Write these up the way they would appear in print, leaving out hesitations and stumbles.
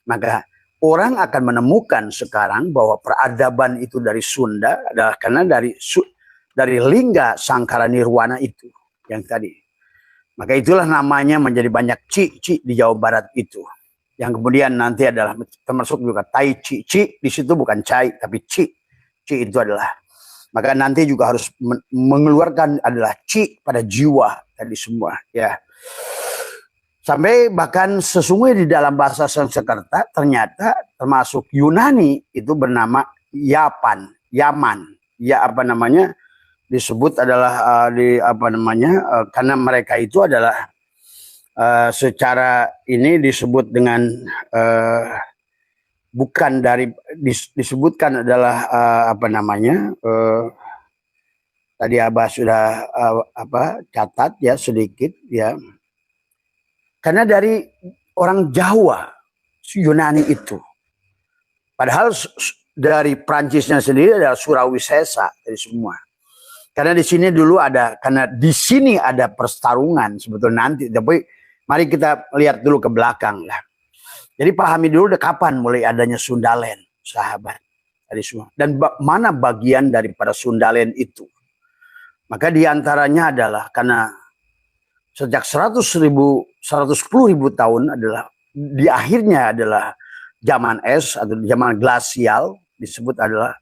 Maka orang akan menemukan sekarang bahwa peradaban itu dari Sunda adalah karena dari lingga Sangkara Nirwana itu yang tadi. Maka itulah namanya menjadi banyak ci di Jawa Barat itu. Yang kemudian nanti adalah termasuk juga Tai Chi. Ci di situ bukan cai tapi ci. Ci itu adalah. Maka nanti juga harus mengeluarkan adalah ci pada jiwa tadi semua ya. Sampai bahkan sesungguhnya di dalam bahasa Sanskerta ternyata termasuk Yunani itu bernama Yaman. Ya apa namanya? Disebut adalah karena mereka itu adalah secara ini disebut dengan bukan dari disebutkan adalah tadi Abah sudah catat ya sedikit ya, karena dari orang Jawa Yunani itu, padahal dari Prancisnya sendiri adalah Surawisesa dari semua. Karena di sini dulu karena di sini ada pertarungan sebetulnya nanti. Tapi mari kita lihat dulu ke belakang lah. Jadi pahami dulu kapan mulai adanya Sundaland, sahabat. Tadi semua. Dan mana bagian daripada Sundaland itu. Maka diantaranya adalah karena sejak 110.000 tahun adalah di akhirnya adalah zaman es atau zaman glasial, disebut adalah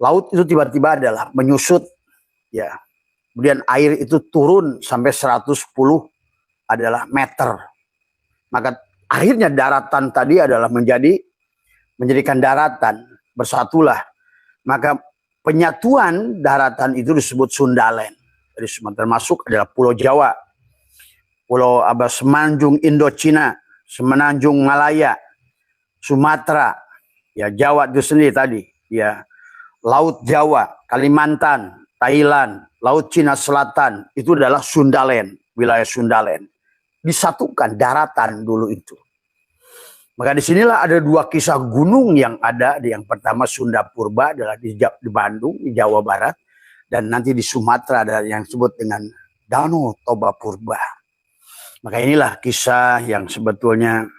laut itu tiba-tiba adalah menyusut. Ya, kemudian air itu turun sampai 110 adalah meter. Maka akhirnya daratan tadi adalah menjadikan daratan, bersatulah. Maka penyatuan daratan itu disebut Sundaland. Jadi termasuk adalah Pulau Jawa, Pulau Semenanjung Indochina, Semenanjung Malaya, Sumatera, ya Jawa itu sendiri tadi, ya Laut Jawa, Kalimantan, Thailand, Laut Cina Selatan, itu adalah Sundaland, wilayah Sundaland. Disatukan daratan dulu itu. Maka disinilah ada dua kisah gunung yang ada. Yang pertama Sunda Purba adalah di Bandung, di Jawa Barat. Dan nanti di Sumatera ada yang disebut dengan Danau Toba Purba. Maka inilah kisah yang sebetulnya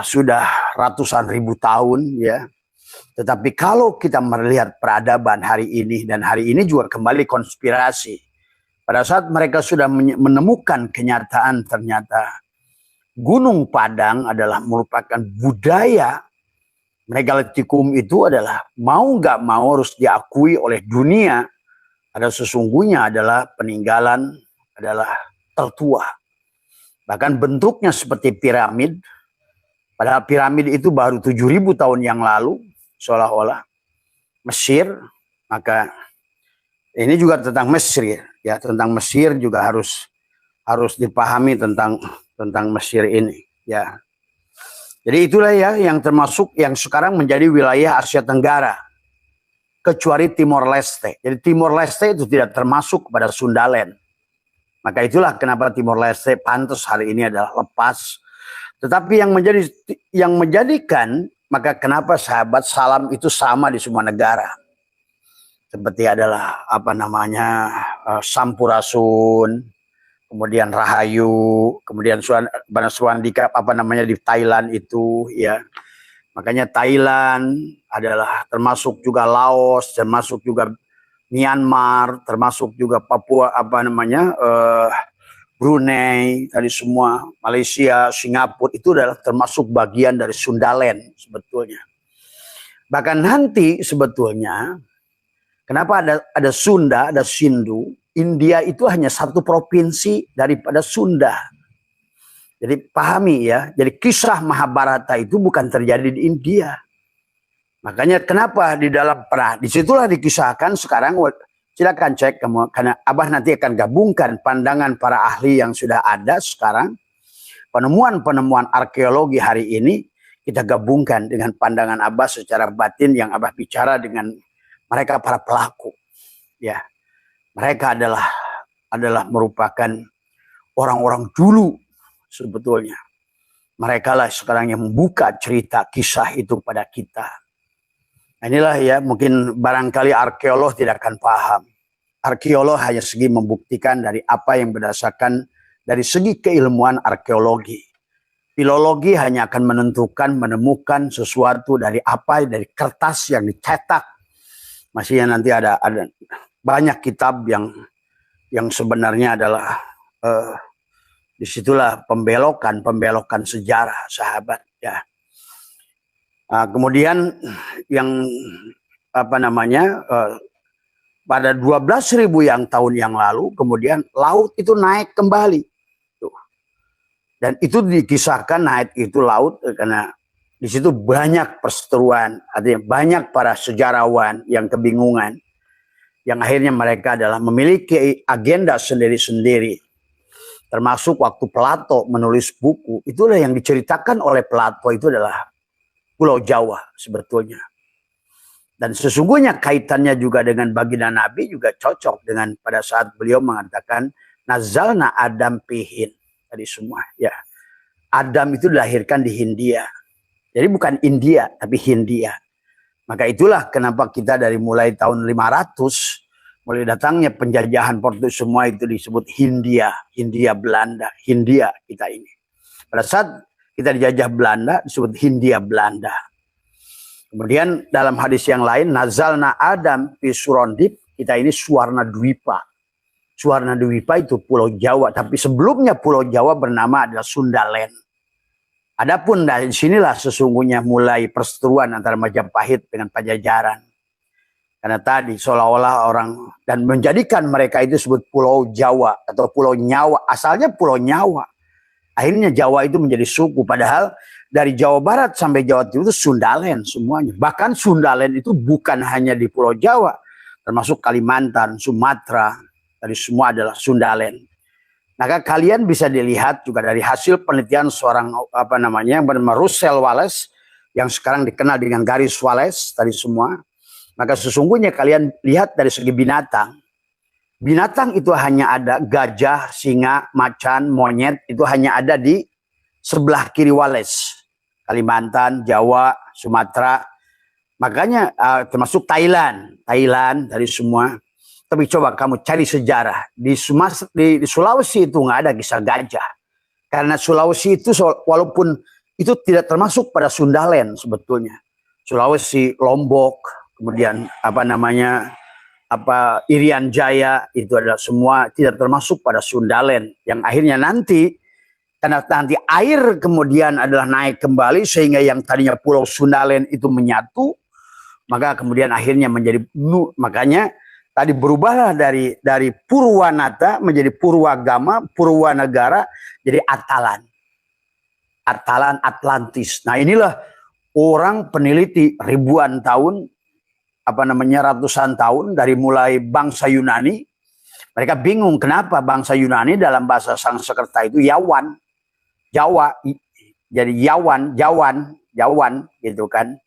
sudah ratusan ribu tahun ya. Tetapi kalau kita melihat peradaban hari ini, dan hari ini juga kembali konspirasi. Pada saat mereka sudah menemukan kenyataan ternyata Gunung Padang adalah merupakan budaya megalitikum itu adalah mau nggak mau harus diakui oleh dunia. Ada sesungguhnya adalah peninggalan adalah tertua. Bahkan bentuknya seperti piramid. Padahal piramid itu baru 7.000 tahun yang lalu. Seolah-olah Mesir, maka ini juga tentang Mesir ya, tentang Mesir juga harus dipahami tentang Mesir ini ya. Jadi itulah ya yang termasuk yang sekarang menjadi wilayah Asia Tenggara kecuali Timor Leste. Jadi Timor Leste itu tidak termasuk pada Sundaland. Maka itulah kenapa Timor Leste pantas hari ini adalah lepas. Tetapi yang menjadikan maka kenapa sahabat salam itu sama di semua negara. Seperti adalah Sampurasun, kemudian Rahayu, kemudian Banaswandika di Thailand itu ya. Makanya Thailand adalah termasuk juga Laos, termasuk juga Myanmar, termasuk juga Papua Brunei, tadi semua, Malaysia, Singapura, itu adalah termasuk bagian dari Sundaland sebetulnya. Bahkan nanti sebetulnya, kenapa ada Sunda, ada Sindu, India itu hanya satu provinsi daripada Sunda. Jadi pahami ya, jadi kisah Mahabharata itu bukan terjadi di India. Makanya kenapa di dalam disitulah dikisahkan sekarang. Silakan cek karena Abah nanti akan gabungkan pandangan para ahli yang sudah ada sekarang. Penemuan-penemuan arkeologi hari ini kita gabungkan dengan pandangan Abah secara batin yang Abah bicara dengan mereka para pelaku. Ya. Mereka adalah merupakan orang-orang dulu sebetulnya. Mereka lah sekarang yang membuka cerita kisah itu pada kita. Inilah ya, mungkin barangkali arkeolog tidak akan paham. Arkeolog hanya segi membuktikan dari apa yang berdasarkan dari segi keilmuan arkeologi. Filologi hanya akan menemukan sesuatu dari apa, dari kertas yang dicetak. Masih nanti ada banyak kitab yang sebenarnya adalah disitulah pembelokan sejarah, sahabat, ya. Kemudian yang pada 12.000 tahun yang lalu, kemudian laut itu naik kembali. Dan itu dikisahkan naik itu laut karena di situ banyak perseteruan, artinya banyak para sejarawan yang kebingungan, yang akhirnya mereka adalah memiliki agenda sendiri-sendiri. Termasuk waktu Plato menulis buku, itulah yang diceritakan oleh Plato itu adalah Pulau Jawa sebetulnya. Dan sesungguhnya kaitannya juga dengan baginda Nabi juga cocok dengan pada saat beliau mengatakan nazalna Adam pihin. Tadi semua, ya. Adam itu dilahirkan di Hindia. Jadi bukan India, tapi Hindia. Maka itulah kenapa kita dari mulai tahun 500, mulai datangnya penjajahan Portugis, semua itu disebut Hindia. Hindia Belanda, Hindia kita ini. Pada saat kita dijajah Belanda, disebut Hindia Belanda. Kemudian dalam hadis yang lain, nazalna Adam pi Surondip, kita ini Suwarna Dwipa. Suwarna Dwipa itu Pulau Jawa, tapi sebelumnya Pulau Jawa bernama adalah Sundaland. Adapun dari sinilah sesungguhnya mulai perseteruan antara Majapahit dengan Pajajaran. Karena tadi seolah-olah orang dan menjadikan mereka itu disebut Pulau Jawa atau Pulau Nyawa. Asalnya Pulau Nyawa. Akhirnya Jawa itu menjadi suku. Padahal dari Jawa Barat sampai Jawa Timur itu Sundaland semuanya. Bahkan Sundaland itu bukan hanya di Pulau Jawa. Termasuk Kalimantan, Sumatera. Tadi semua adalah Sundaland. Maka kalian bisa dilihat juga dari hasil penelitian seorang yang bernama Russell Wallace yang sekarang dikenal dengan garis Wallace tadi semua. Maka sesungguhnya kalian lihat dari segi binatang. Binatang itu hanya ada gajah, singa, macan, monyet itu hanya ada di sebelah kiri Wallace. Kalimantan, Jawa, Sumatera. Makanya termasuk Thailand dari semua. Tapi coba kamu cari sejarah. Di Sulawesi itu nggak ada kisah gajah. Karena Sulawesi itu walaupun itu tidak termasuk pada Sundaland sebetulnya. Sulawesi, Lombok, kemudian Irian Jaya, itu adalah semua tidak termasuk pada Sundaland. Yang akhirnya nanti, karena nanti air kemudian adalah naik kembali, sehingga yang tadinya Pulau Sundaland itu menyatu, maka kemudian akhirnya menjadi, makanya tadi berubahlah dari Purwanata menjadi Purwagama, Purwanegara, jadi Atalan. Atalan Atlantis. Nah inilah orang peneliti ribuan tahun, ratusan tahun dari mulai bangsa Yunani. Mereka bingung kenapa bangsa Yunani dalam bahasa Sanskerta itu Yawan. Jawa. Jadi Jawan gitu kan.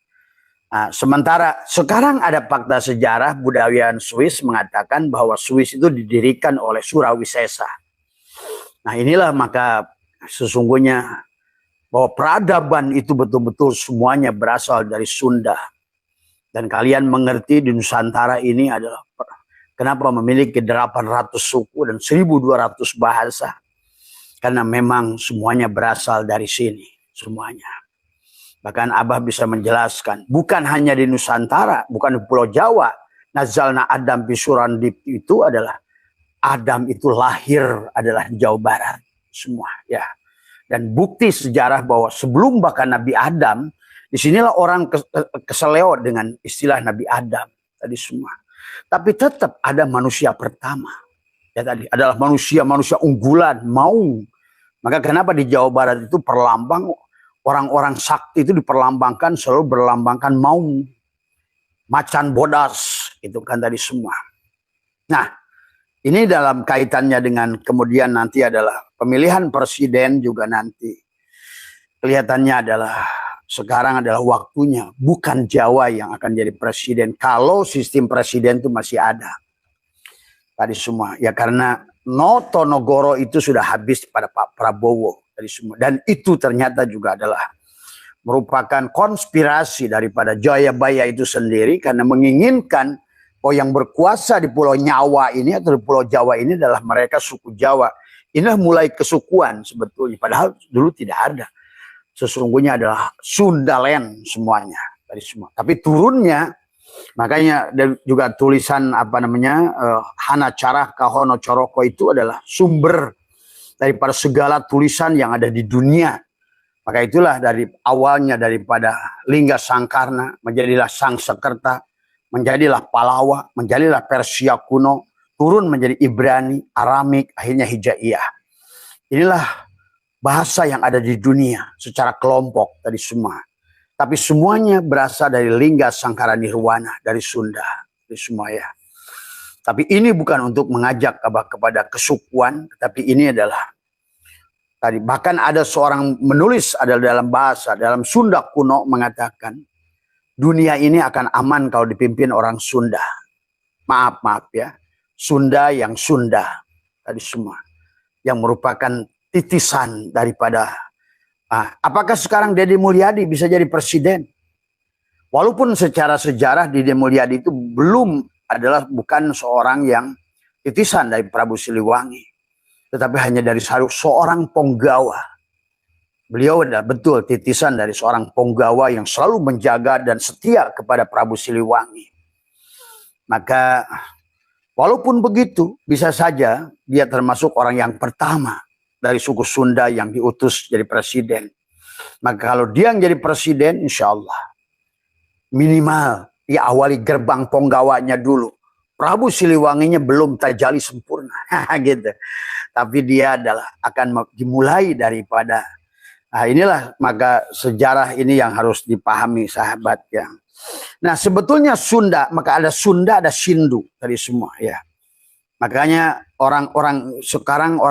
Nah, sementara sekarang ada fakta sejarah budayaan Swiss mengatakan bahwa Swiss itu didirikan oleh Surawisesa. Nah inilah maka sesungguhnya bahwa peradaban itu betul-betul semuanya berasal dari Sunda. Dan kalian mengerti di Nusantara ini adalah kenapa memiliki 800 suku dan 1.200 bahasa. Karena memang semuanya berasal dari sini, semuanya. Bahkan Abah bisa menjelaskan, bukan hanya di Nusantara, bukan di Pulau Jawa. Nazalna Adam Bisurandip itu adalah, Adam itu lahir adalah di Jawa Barat. Semua, ya. Dan bukti sejarah bahwa sebelum bahkan Nabi Adam, disinilah orang keseleo dengan istilah Nabi Adam. Tadi semua. Tapi tetap ada manusia pertama. Ya tadi, adalah manusia unggulan, Maung. Maka kenapa di Jawa Barat itu perlambang, orang-orang sakti itu diperlambangkan selalu berlambangkan Maung, macan bodas, itu kan tadi semua. Nah, ini dalam kaitannya dengan kemudian nanti adalah pemilihan presiden juga nanti. Kelihatannya adalah sekarang adalah waktunya, bukan Jawa yang akan jadi presiden. Kalau sistem presiden itu masih ada. Tadi semua, ya karena Notonegoro itu sudah habis pada Pak Prabowo. Dan itu ternyata juga adalah merupakan konspirasi daripada Jayabaya itu sendiri karena menginginkan yang berkuasa di Pulau Nyawa ini atau di Pulau Jawa ini adalah mereka suku Jawa. Inilah mulai kesukuan sebetulnya, padahal dulu tidak ada. sesungguhnya adalah Sundaland semuanya dari semua. Tapi turunnya, makanya juga tulisan apa namanya Hana Carah Kahono Coroko itu adalah sumber daripada segala tulisan yang ada di dunia. Maka itulah dari awalnya daripada Lingga Sangkarna, menjadilah Sang Sekerta, menjadilah Palawa, menjadilah Persia kuno, turun menjadi Ibrani, Aramik, akhirnya Hijaiyah. Inilah bahasa yang ada di dunia secara kelompok dari semua. Tapi semuanya berasal dari Lingga Sangkara Nirwana, dari Sunda, dari semua ya. Tapi ini bukan untuk mengajak kepada kesukuan, tapi ini adalah tadi bahkan ada seorang menulis adalah dalam bahasa dalam Sunda kuno mengatakan dunia ini akan aman kalau dipimpin orang Sunda. Maaf ya, Sunda yang Sunda tadi semua yang merupakan titisan daripada apakah sekarang Deddy Mulyadi bisa jadi presiden? Walaupun secara sejarah Deddy Mulyadi itu bukan seorang yang titisan dari Prabu Siliwangi, tetapi hanya dari seorang penggawa. Beliau adalah betul titisan dari seorang penggawa yang selalu menjaga dan setia kepada Prabu Siliwangi. Maka walaupun begitu, bisa saja dia termasuk orang yang pertama dari suku Sunda yang diutus jadi presiden. Maka kalau dia yang jadi presiden, insya Allah minimal diawali gerbang penggawanya dulu. Prabu Siliwanginya belum terjali sempurna, gitu. Tapi dia akan dimulai daripada inilah, maka sejarah ini yang harus dipahami sahabat ya. Nah sebetulnya Sunda, maka ada Sunda, ada Sindu dari semua ya. Makanya orang-orang sekarang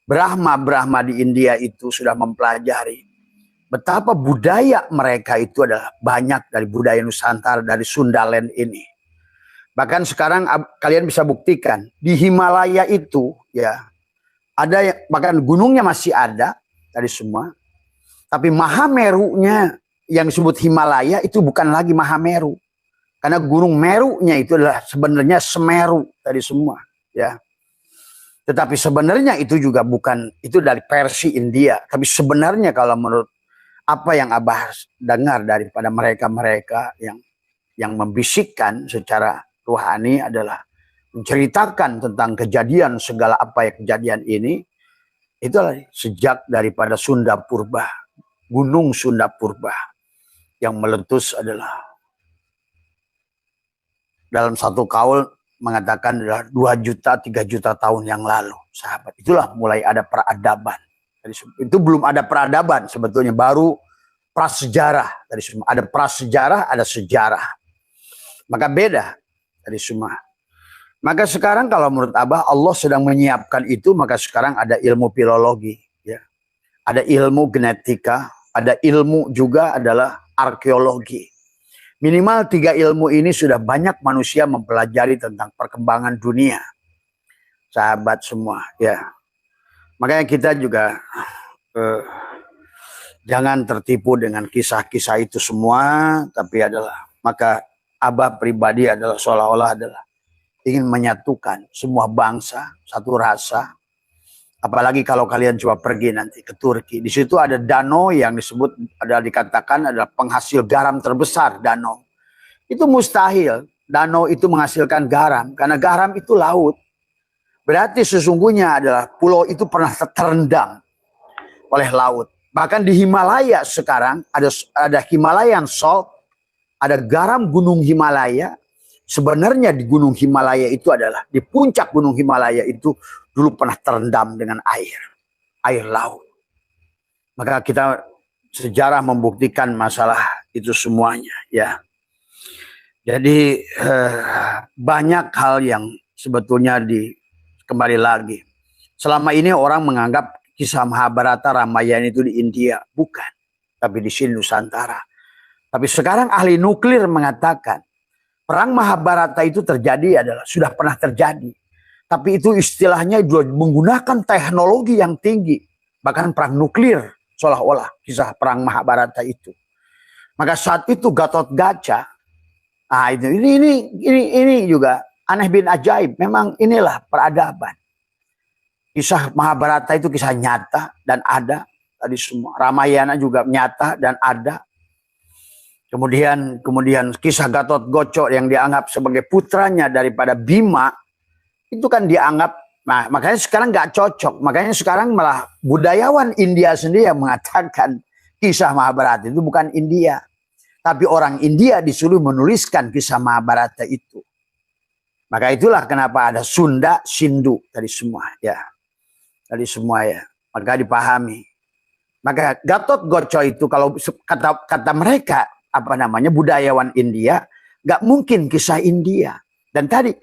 Brahma di India itu sudah mempelajari betapa budaya mereka itu adalah banyak dari budaya Nusantara, dari Sundaland ini. Bahkan sekarang kalian bisa buktikan di Himalaya itu ya ada bahkan gunungnya masih ada dari semua. Tapi Mahamerunya yang disebut Himalaya itu bukan lagi Mahameru. Karena gunung Merunya itu adalah sebenarnya Semeru dari semua ya. Tetapi sebenarnya itu juga bukan, itu dari versi India. Tapi sebenarnya kalau menurut apa yang Abah dengar daripada mereka-mereka yang membisikkan secara rohani adalah menceritakan tentang kejadian segala apa yang kejadian ini, itulah sejak daripada Sunda Purba, Gunung Sunda Purba yang meletus adalah dalam satu kaul mengatakan adalah 2 juta 3 juta tahun yang lalu, sahabat. Itulah mulai ada peradaban. Itu belum ada peradaban sebetulnya, baru prasejarah dari semua. Ada prasejarah, ada sejarah. Maka beda dari semua. Maka sekarang kalau menurut Abah Allah sedang menyiapkan itu, maka sekarang ada ilmu filologi, ya. Ada ilmu genetika, ada ilmu juga adalah arkeologi. Minimal 3 ilmu ini sudah banyak manusia mempelajari tentang perkembangan dunia. Sahabat semua, ya. Makanya kita juga jangan tertipu dengan kisah-kisah itu semua, tapi adalah maka Abah pribadi adalah seolah-olah adalah ingin menyatukan semua bangsa, satu rasa. Apalagi kalau kalian coba pergi nanti ke Turki. Di situ ada danau yang disebut, dikatakan adalah penghasil garam terbesar, danau. Itu mustahil danau itu menghasilkan garam, karena garam itu laut. Berarti sesungguhnya adalah pulau itu pernah terendam oleh laut. Bahkan di Himalaya sekarang ada Himalayan salt, ada garam gunung Himalaya. Sebenarnya di gunung Himalaya itu adalah, di puncak gunung Himalaya itu dulu pernah terendam dengan air laut. Maka kita sejarah membuktikan masalah itu semuanya ya. Jadi banyak hal yang sebetulnya kembali lagi. Selama ini orang menganggap kisah Mahabharata Ramayana itu di India, bukan, tapi di sini Nusantara. Tapi sekarang ahli nuklir mengatakan perang Mahabharata itu sudah pernah terjadi. Tapi itu istilahnya menggunakan teknologi yang tinggi. Bahkan perang nuklir seolah-olah kisah perang Mahabharata itu. Maka saat itu Gatotkaca, ini juga aneh bin ajaib. Memang inilah peradaban. Kisah Mahabharata itu kisah nyata dan ada tadi semua. Ramayana juga nyata dan ada. Kemudian kisah Gatot Goco yang dianggap sebagai putranya daripada Bima, itu kan dianggap, nah makanya sekarang nggak cocok. Makanya sekarang malah budayawan India sendiri yang mengatakan kisah Mahabharata itu bukan India. Tapi orang India disuruh menuliskan kisah Mahabharata itu. Maka itulah kenapa ada Sunda, Sindu tadi semua ya. Tadi semua ya. Maka dipahami. Maka Gatot Goco itu kalau kata mereka apa namanya budayawan India, nggak mungkin kisah India. Dan tadi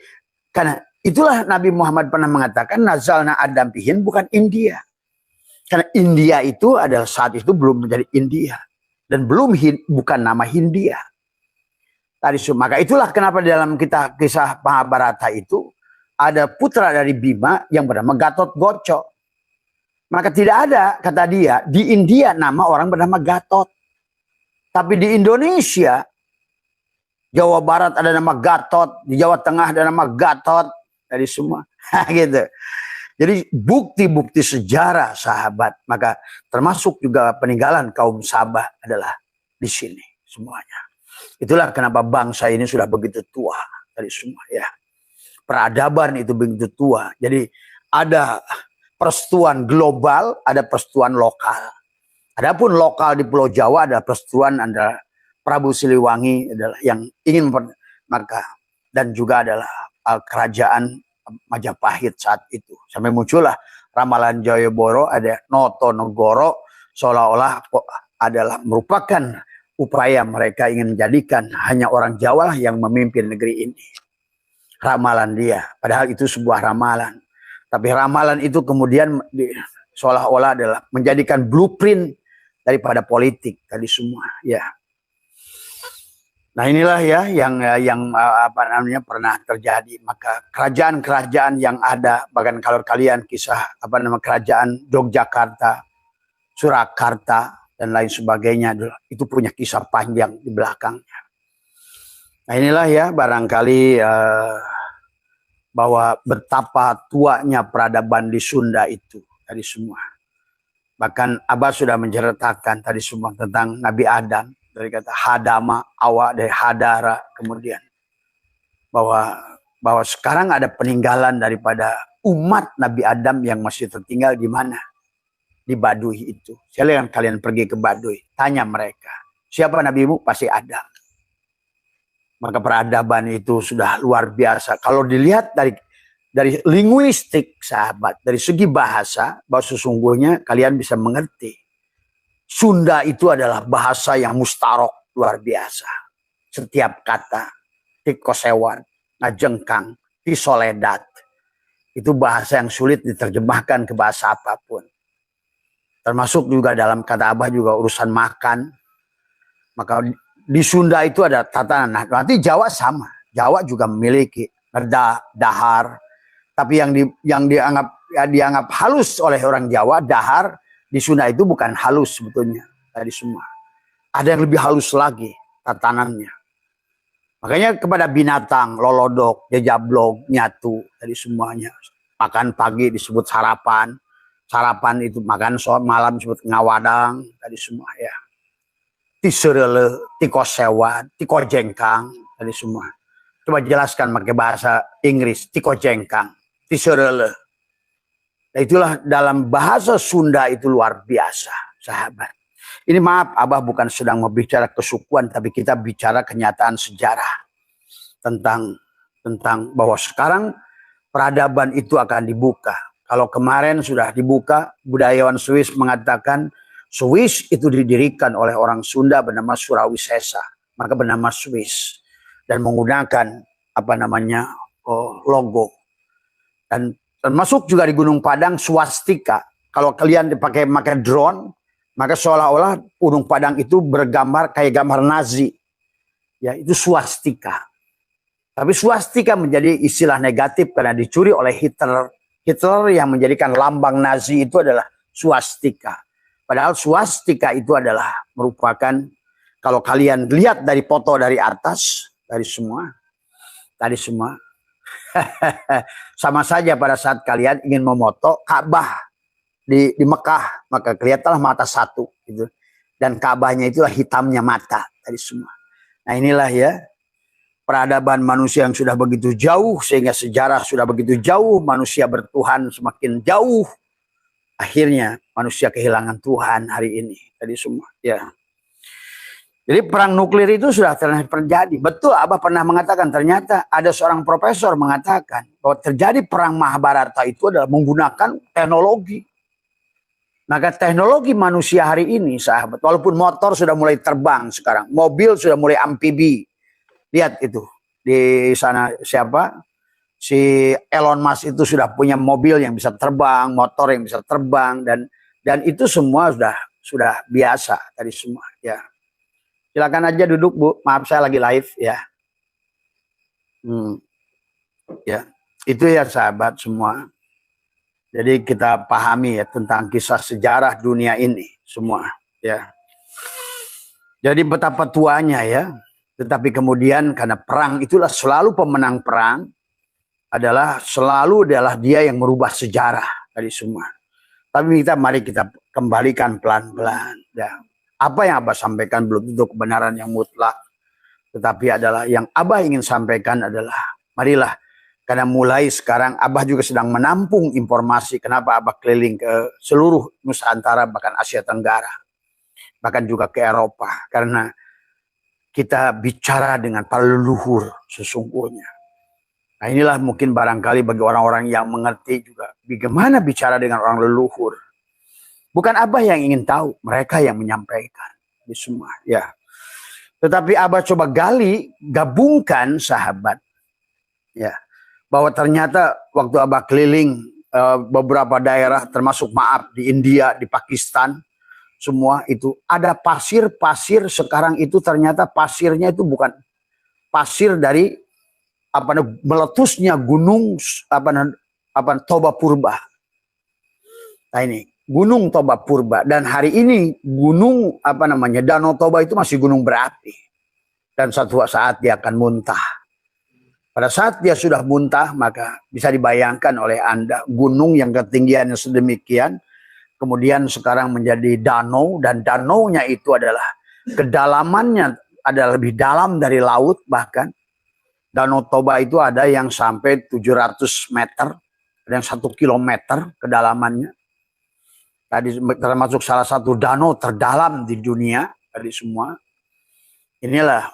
karena itulah Nabi Muhammad pernah mengatakan nazalna Adam pihin bukan India. Karena India itu adalah saat itu belum menjadi India dan belum bukan nama Hindia. Tadi maka itulah kenapa dalam kisah Mahabharata itu ada putra dari Bima yang bernama Gatot Goco. Maka tidak ada kata dia di India nama orang bernama Gatot. Tapi di Indonesia, Jawa Barat ada nama Gatot, di Jawa Tengah ada nama Gatot, dari semua, gitu. Jadi bukti-bukti sejarah sahabat, maka termasuk juga peninggalan kaum Sabah adalah di sini semuanya. Itulah kenapa bangsa ini sudah begitu tua dari semua ya. Peradaban itu begitu tua. Jadi ada persetujuan global, ada persetujuan lokal. Adapun lokal di Pulau Jawa ada persetujuan antara Prabu Siliwangi adalah yang ingin maka dan juga adalah kerajaan Majapahit saat itu. Sampai muncullah ramalan Jayaboro ada Noto Negoro seolah-olah adalah merupakan upaya mereka ingin menjadikan hanya orang Jawa yang memimpin negeri ini. Ramalan dia. Padahal itu sebuah ramalan. Tapi ramalan itu kemudian seolah-olah adalah menjadikan blueprint daripada politik tadi semua ya. Nah inilah ya yang apa namanya pernah terjadi. Maka kerajaan-kerajaan yang ada, bahkan kalau kalian kisah apa nama kerajaan Yogyakarta, Surakarta dan lain sebagainya itu punya kisah panjang di belakangnya. Nah inilah ya barangkali bahwa betapa tuanya peradaban di Sunda itu tadi semua. Bahkan Abah sudah menceritakan tadi semua tentang Nabi Adam. Dari kata hadama, awak dari hadara. Kemudian bahwa sekarang ada peninggalan daripada umat Nabi Adam yang masih tertinggal di mana? Di Baduy itu. Silakan kalian pergi ke Baduy. Tanya mereka. Siapa nabimu? Pasti Adam. Maka peradaban itu sudah luar biasa. Kalau dilihat dari linguistik sahabat, dari segi bahasa, bahwa sesungguhnya kalian bisa mengerti. Sunda itu adalah bahasa yang mustarok luar biasa. Setiap kata, tikosewan, ngajengkang, tisoledat. Itu bahasa yang sulit diterjemahkan ke bahasa apapun. Termasuk juga dalam kata Abah juga urusan makan. Maka di Sunda itu ada tatanan. Nanti Jawa sama. Jawa juga memiliki dahar. Tapi yang dianggap halus oleh orang Jawa, dahar di Sunda itu bukan halus sebetulnya tadi semua. Ada yang lebih halus lagi tatanannya. Makanya kepada binatang, lolodok, jejablog, nyatu tadi semuanya. Makan pagi disebut sarapan. Sarapan itu makan malam disebut ngawadang tadi semua ya. Tiserele, tikosewan, tikojengkang tadi semua. Coba jelaskan pakai bahasa Inggris, tikojengkang. Tiserele. Nah, itulah dalam bahasa Sunda itu luar biasa, sahabat. Ini maaf, Abah bukan sedang membicara kesukuan, tapi kita bicara kenyataan sejarah tentang bahwa sekarang peradaban itu akan dibuka. Kalau kemarin sudah dibuka, budayawan Swiss mengatakan Swiss itu didirikan oleh orang Sunda bernama Surawisesa, maka bernama Swiss dan menggunakan apa namanya logo. Dan termasuk juga di Gunung Padang swastika. Kalau kalian pakai drone, maka seolah-olah Gunung Padang itu bergambar kayak gambar Nazi. Ya, itu swastika. Tapi swastika menjadi istilah negatif karena dicuri oleh Hitler. Hitler yang menjadikan lambang Nazi itu adalah swastika. Padahal swastika itu adalah merupakan, kalau kalian lihat dari foto dari atas, dari semua, sama saja pada saat kalian ingin memoto Ka'bah di Mekah, maka kelihatanlah mata satu gitu. Dan Ka'bahnya itulah hitamnya mata dari semua. Nah inilah ya peradaban manusia yang sudah begitu jauh, sehingga sejarah sudah begitu jauh, manusia bertuhan semakin jauh. Akhirnya manusia kehilangan Tuhan hari ini tadi semua ya. Jadi perang nuklir itu sudah terjadi. Betul, Abah pernah mengatakan, ternyata ada seorang profesor mengatakan bahwa terjadi perang Mahabharata itu adalah menggunakan teknologi. Maka teknologi manusia hari ini, sahabat, walaupun motor sudah mulai terbang sekarang, mobil sudah mulai amfibi. Lihat itu, di sana siapa? Si Elon Musk itu sudah punya mobil yang bisa terbang, motor yang bisa terbang, dan itu semua sudah biasa tadi semua ya. Silakan aja duduk, Bu. Maaf saya lagi live ya. Ya, itu ya sahabat semua. Jadi kita pahami ya tentang kisah sejarah dunia ini semua ya. Jadi betapa tuanya ya. Tetapi kemudian karena perang itulah selalu pemenang perang selalu adalah dia yang merubah sejarah dari semua. Tapi mari kita kembalikan pelan-pelan ya. Apa yang Abah sampaikan belum tentu kebenaran yang mutlak. Tetapi adalah yang Abah ingin sampaikan adalah marilah. Karena mulai sekarang Abah juga sedang menampung informasi. Kenapa Abah keliling ke seluruh Nusantara bahkan Asia Tenggara. Bahkan juga ke Eropa. Karena kita bicara dengan para leluhur sesungguhnya. Nah inilah mungkin barangkali bagi orang-orang yang mengerti juga. Bagaimana bicara dengan orang leluhur. Bukan Abah yang ingin tahu, mereka yang menyampaikan di semua ya. Tetapi Abah coba gabungkan sahabat ya, bahwa ternyata waktu Abah keliling beberapa daerah termasuk di India, di Pakistan, semua itu ada pasir-pasir sekarang itu ternyata pasirnya itu bukan pasir dari meletusnya gunung Toba Purba. Nah ini Gunung Toba Purba, dan hari ini gunung Danau Toba itu masih gunung berapi, dan suatu saat dia akan muntah. Pada saat dia sudah muntah, maka bisa dibayangkan oleh Anda gunung yang ketinggiannya sedemikian, kemudian sekarang menjadi danau, dan danaunya itu adalah kedalamannya adalah lebih dalam dari laut. Bahkan Danau Toba itu ada yang sampai 700 meter, ada yang 1 kilometer kedalamannya. Tadi termasuk salah satu danau terdalam di dunia tadi semua. Inilah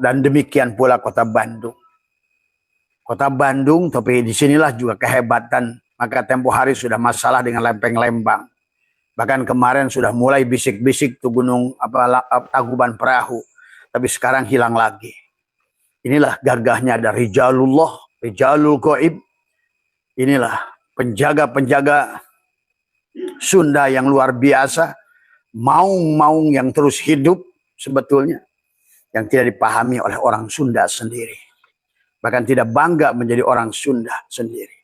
dan demikian pula kota Bandung. Kota Bandung, tapi disinilah juga kehebatan. Maka tempo hari sudah masalah dengan Lempeng Lembang. Bahkan kemarin sudah mulai bisik-bisik tuh gunung Tangkuban Perahu, tapi sekarang hilang lagi. Inilah gagahnya dari Rijalul Goib. Inilah penjaga-penjaga Sunda yang luar biasa, maung-maung yang terus hidup sebetulnya, yang tidak dipahami oleh orang Sunda sendiri. Bahkan tidak bangga menjadi orang Sunda sendiri.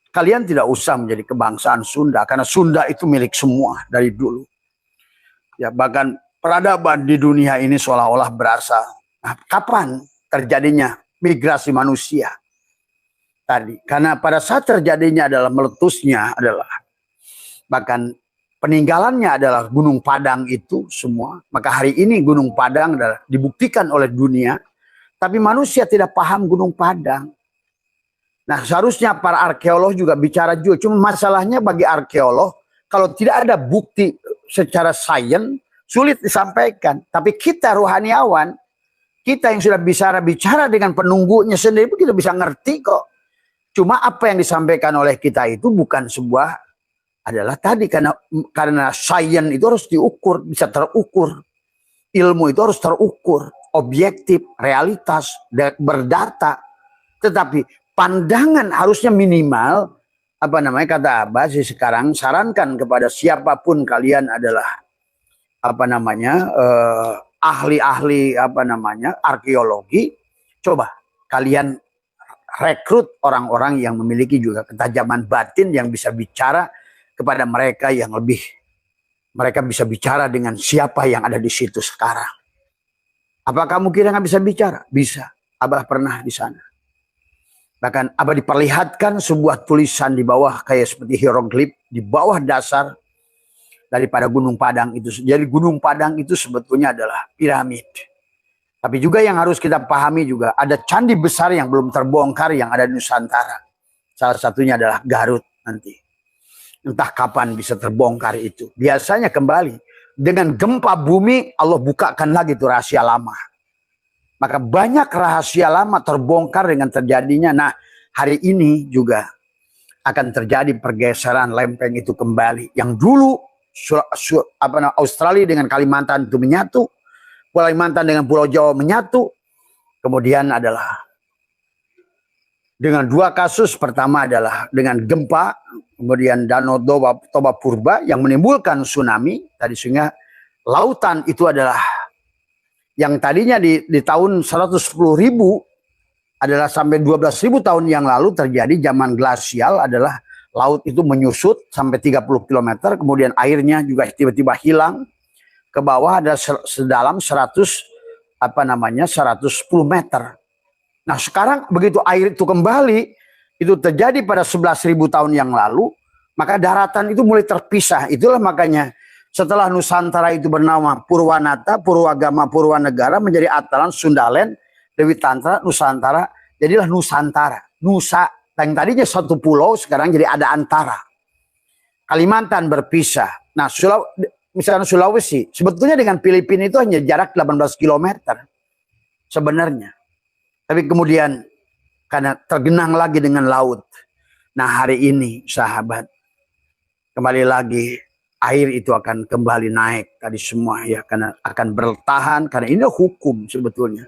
Kalian tidak usah menjadi kebangsaan Sunda, karena Sunda itu milik semua dari dulu. Ya, bahkan peradaban di dunia ini seolah-olah berasal. Nah, kapan terjadinya migrasi manusia? Tadi, karena pada saat terjadinya adalah meletusnya adalah bahkan peninggalannya adalah Gunung Padang itu semua. Maka hari ini Gunung Padang adalah dibuktikan oleh dunia. Tapi manusia tidak paham Gunung Padang. Nah seharusnya para arkeolog juga bicara juga. Cuma masalahnya bagi arkeolog, kalau tidak ada bukti secara sains, sulit disampaikan. Tapi kita rohaniawan, kita yang sudah bicara dengan penunggunya sendiri, kita bisa ngerti kok. Cuma apa yang disampaikan oleh kita itu bukan sebuah adalah tadi karena sains itu harus diukur, bisa terukur. Ilmu itu harus terukur, objektif, realitas, berdata. Tetapi pandangan harusnya minimal, kata Abah sih sekarang sarankan kepada siapapun kalian adalah ahli-ahli arkeologi, coba kalian rekrut orang-orang yang memiliki juga ketajaman batin yang bisa bicara kepada mereka yang mereka bisa bicara dengan siapa yang ada di situ sekarang. Apa kamu kira nggak bisa bicara? Bisa. Abah pernah di sana. Bahkan Abah diperlihatkan sebuah tulisan di bawah kayak seperti hieroglif di bawah dasar daripada Gunung Padang itu. Jadi Gunung Padang itu sebetulnya adalah piramid. Tapi juga yang harus kita pahami juga ada candi besar yang belum terbongkar yang ada di Nusantara. Salah satunya adalah Garut nanti. Entah kapan bisa terbongkar itu. Biasanya kembali dengan gempa bumi Allah bukakan lagi itu rahasia lama. Maka banyak rahasia lama terbongkar dengan terjadinya. Nah, hari ini juga akan terjadi pergeseran lempeng itu kembali. Yang dulu Australia dengan Kalimantan itu menyatu, Kalimantan dengan Pulau Jawa menyatu. Kemudian adalah dengan dua kasus. Pertama adalah dengan gempa, kemudian Danau Toba Purba yang menimbulkan tsunami. Tadi sehingga lautan itu adalah yang tadinya di tahun 110.000 adalah sampai 12.000 tahun yang lalu terjadi zaman glasial, adalah laut itu menyusut sampai 30 km, kemudian airnya juga tiba-tiba hilang ke bawah, ada sedalam 110 meter. Nah, sekarang begitu air itu kembali, itu terjadi pada 11.000 tahun yang lalu, maka daratan itu mulai terpisah. Itulah makanya setelah Nusantara itu bernama Purwanata, Purwagama, Purwanegara menjadi Atalan, Sundalen, Dewi Tantra, Nusantara, jadilah Nusantara. Nusa, yang tadinya satu pulau sekarang jadi ada antara. Kalimantan berpisah. Nah, misalnya Sulawesi, sebetulnya dengan Filipina itu hanya jarak 18 km sebenarnya. Tapi kemudian karena tergenang lagi dengan laut. Nah, hari ini sahabat, kembali lagi air itu akan kembali naik tadi semua ya, karena akan bertahan, karena ini hukum sebetulnya.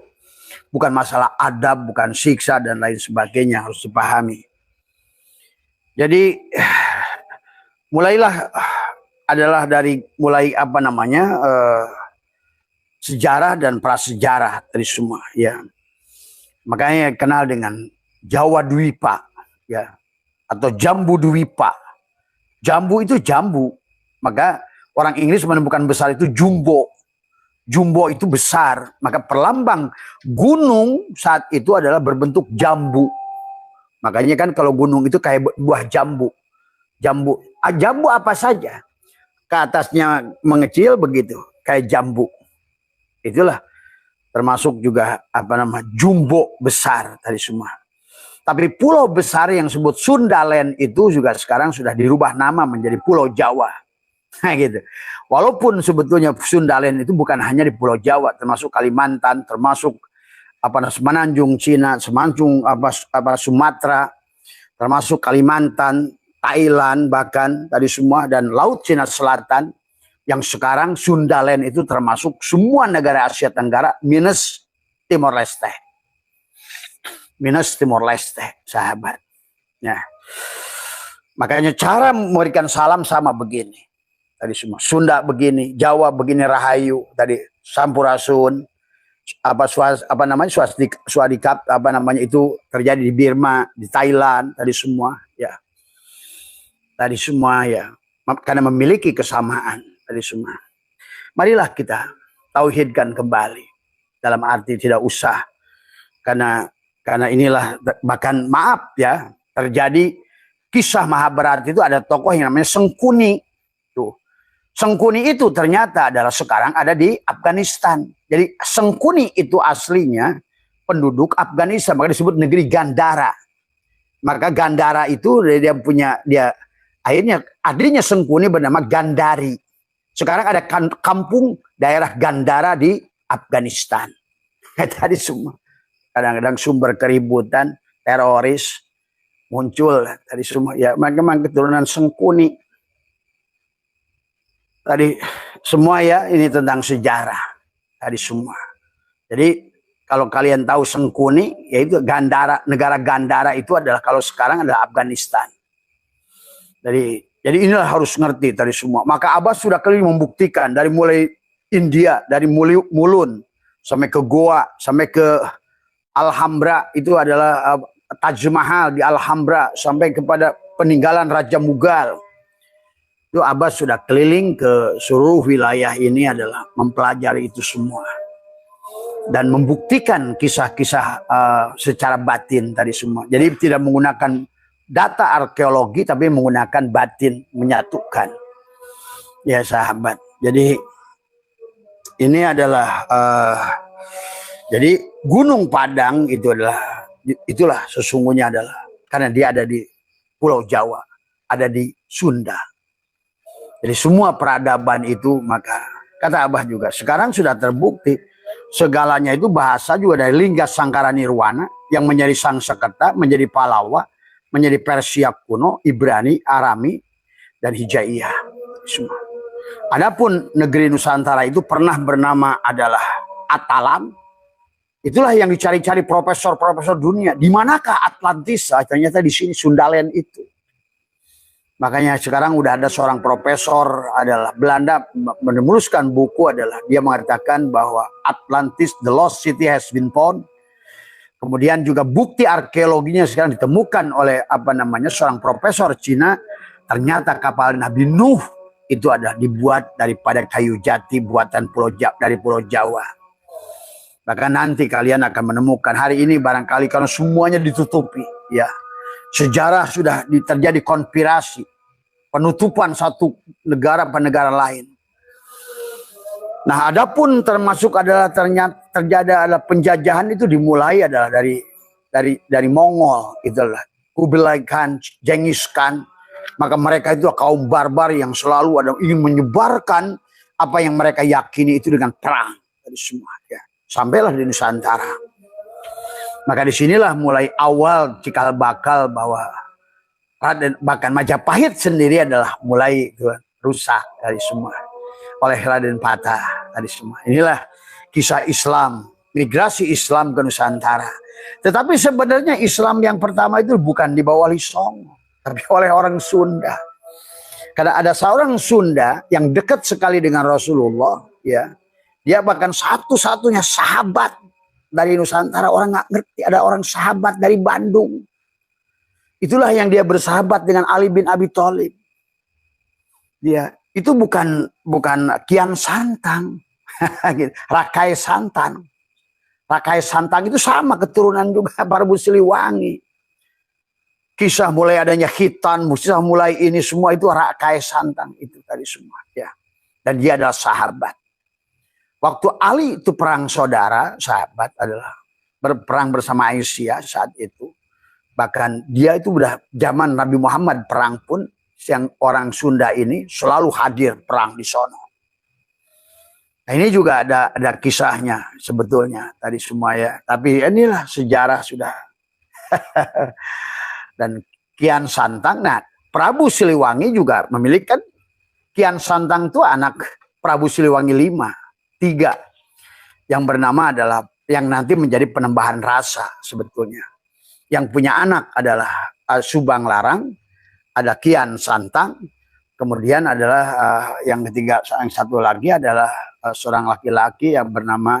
Bukan masalah adab, bukan siksa dan lain sebagainya, harus dipahami. Jadi mulailah adalah dari mulai sejarah dan prasejarah tadi semua ya. Makanya kenal dengan Jawa Dwipa ya, atau Jambu Dwipa. Jambu itu jambu. Maka orang Inggris menemukan besar itu jumbo. Jumbo itu besar. Maka perlambang gunung saat itu adalah berbentuk jambu. Makanya kan kalau gunung itu kayak buah jambu. Jambu. Jambu apa saja. Ke atasnya mengecil begitu. Kayak jambu. Itulah termasuk juga jumbo besar tadi semua. Tapi pulau besar yang disebut Sundalen itu juga sekarang sudah dirubah nama menjadi Pulau Jawa. Nah gitu. Walaupun sebetulnya Sundalen itu bukan hanya di Pulau Jawa, termasuk Kalimantan, termasuk Semenanjung Cina, Semenanjung Sumatera, termasuk Kalimantan, Thailand bahkan tadi semua, dan Laut Cina Selatan, yang sekarang Sundalen itu termasuk semua negara Asia Tenggara minus Timor Leste. Minus Timor Leste, sahabat. Ya. Makanya cara memberikan salam sama begini. Tadi semua Sunda begini, Jawa begini, Rahayu, tadi Sampurasun, Swadikap, itu terjadi di Burma, di Thailand, tadi semua ya. Tadi semua ya, karena memiliki kesamaan tadi semua. Marilah kita tauhidkan kembali, dalam arti tidak usah karena inilah, bahkan maaf ya, terjadi kisah Mahabharata itu ada tokoh yang namanya Sengkuni. Tuh. Sengkuni itu ternyata adalah sekarang ada di Afghanistan. Jadi Sengkuni itu aslinya penduduk Afghanistan, maka disebut negeri Gandhara. Maka Gandhara itu dia akhirnya adanya Sengkuni bernama Gandhari. Sekarang ada kampung daerah Gandhara di Afghanistan. Tadi semua kadang-kadang sumber keributan, teroris muncul tadi semua ya, memang keturunan Sengkuni. Tadi semua ya, ini tentang sejarah tadi semua. Jadi kalau kalian tahu Sengkuni, yaitu Gandhara, negara Gandhara itu adalah kalau sekarang adalah Afghanistan. Jadi inilah harus ngerti tadi semua. Maka Abbas sudah kali membuktikan dari mulai India, dari Mulun sampai ke Goa, sampai ke Alhambra, itu adalah Taj Mahal di Alhambra, sampai kepada peninggalan Raja Mughal. Itu Abbas sudah keliling ke seluruh wilayah ini adalah mempelajari itu semua. dan membuktikan kisah-kisah secara batin tadi semua. Jadi tidak menggunakan data arkeologi tapi menggunakan batin, menyatukan. Ya sahabat. Jadi ini adalah jadi Gunung Padang itulah sesungguhnya adalah karena dia ada di Pulau Jawa, ada di Sunda. Jadi semua peradaban itu, maka kata Abah juga sekarang sudah terbukti segalanya itu bahasa juga dari Lingga Sangkara Nirwana yang menjadi Sangsekerta, menjadi Palawa, menjadi Persia kuno, Ibrani, Arami, dan Hijaiyah. Semua. Adapun negeri Nusantara itu pernah bernama adalah Atalam. Itulah yang dicari-cari profesor-profesor dunia. Di manakah Atlantis? Ternyata di sini Sundaland itu. Makanya sekarang udah ada seorang profesor adalah Belanda menuliskan buku adalah dia mengatakan bahwa Atlantis, the lost city has been found. Kemudian juga bukti arkeologinya sekarang ditemukan oleh seorang profesor Cina. Ternyata kapal Nabi Nuh itu adalah dibuat daripada kayu jati buatan dari Pulau Jawa. Maka nanti kalian akan menemukan hari ini barangkali karena semuanya ditutupi, ya. Sejarah sudah terjadi konspirasi, penutupan satu negara pada negara lain. Nah, adapun termasuk adalah ternyata terjadi adalah penjajahan itu dimulai adalah dari Mongol, itulah Kublai Khan, Genghis Khan. Maka mereka itu kaum barbar yang selalu ingin menyebarkan apa yang mereka yakini itu dengan perang dari semua, ya. Sampailah di Nusantara. Maka disinilah mulai awal cikal bakal bahwa bahkan Majapahit sendiri adalah mulai rusak dari semua oleh Raden Patah dari semua. Inilah kisah Islam, migrasi Islam ke Nusantara. Tetapi sebenarnya Islam yang pertama itu bukan di bawah Wali Songo, tapi oleh orang Sunda. Karena ada seorang Sunda yang dekat sekali dengan Rasulullah, ya. Dia bahkan satu-satunya sahabat dari Nusantara, orang nggak ngerti ada orang sahabat dari Bandung. Itulah yang dia bersahabat dengan Ali bin Abi Thalib. Dia itu bukan Kian Santang, Rakai Santang. Rakai Santang itu sama keturunan juga Prabu Siliwangi. Kisah mulai adanya khitan, kisah mulai ini semua itu Rakai Santang itu tadi semua, ya. Dan dia adalah sahabat. Waktu Ali itu perang saudara, sahabat adalah berperang bersama Aisyah saat itu. Bahkan dia itu udah zaman Nabi Muhammad perang pun yang orang Sunda ini selalu hadir perang di sono. Nah, ini juga ada kisahnya sebetulnya tadi semua, ya. Tapi inilah sejarah sudah. Dan Kian Santang, nah Prabu Siliwangi juga memiliki kan, Kian Santang itu anak Prabu Siliwangi 3 yang bernama adalah yang nanti menjadi Penembahan Rasa sebetulnya. Yang punya anak adalah Subang Larang, ada Kian Santang, kemudian adalah yang ketiga, yang satu lagi adalah seorang laki-laki yang bernama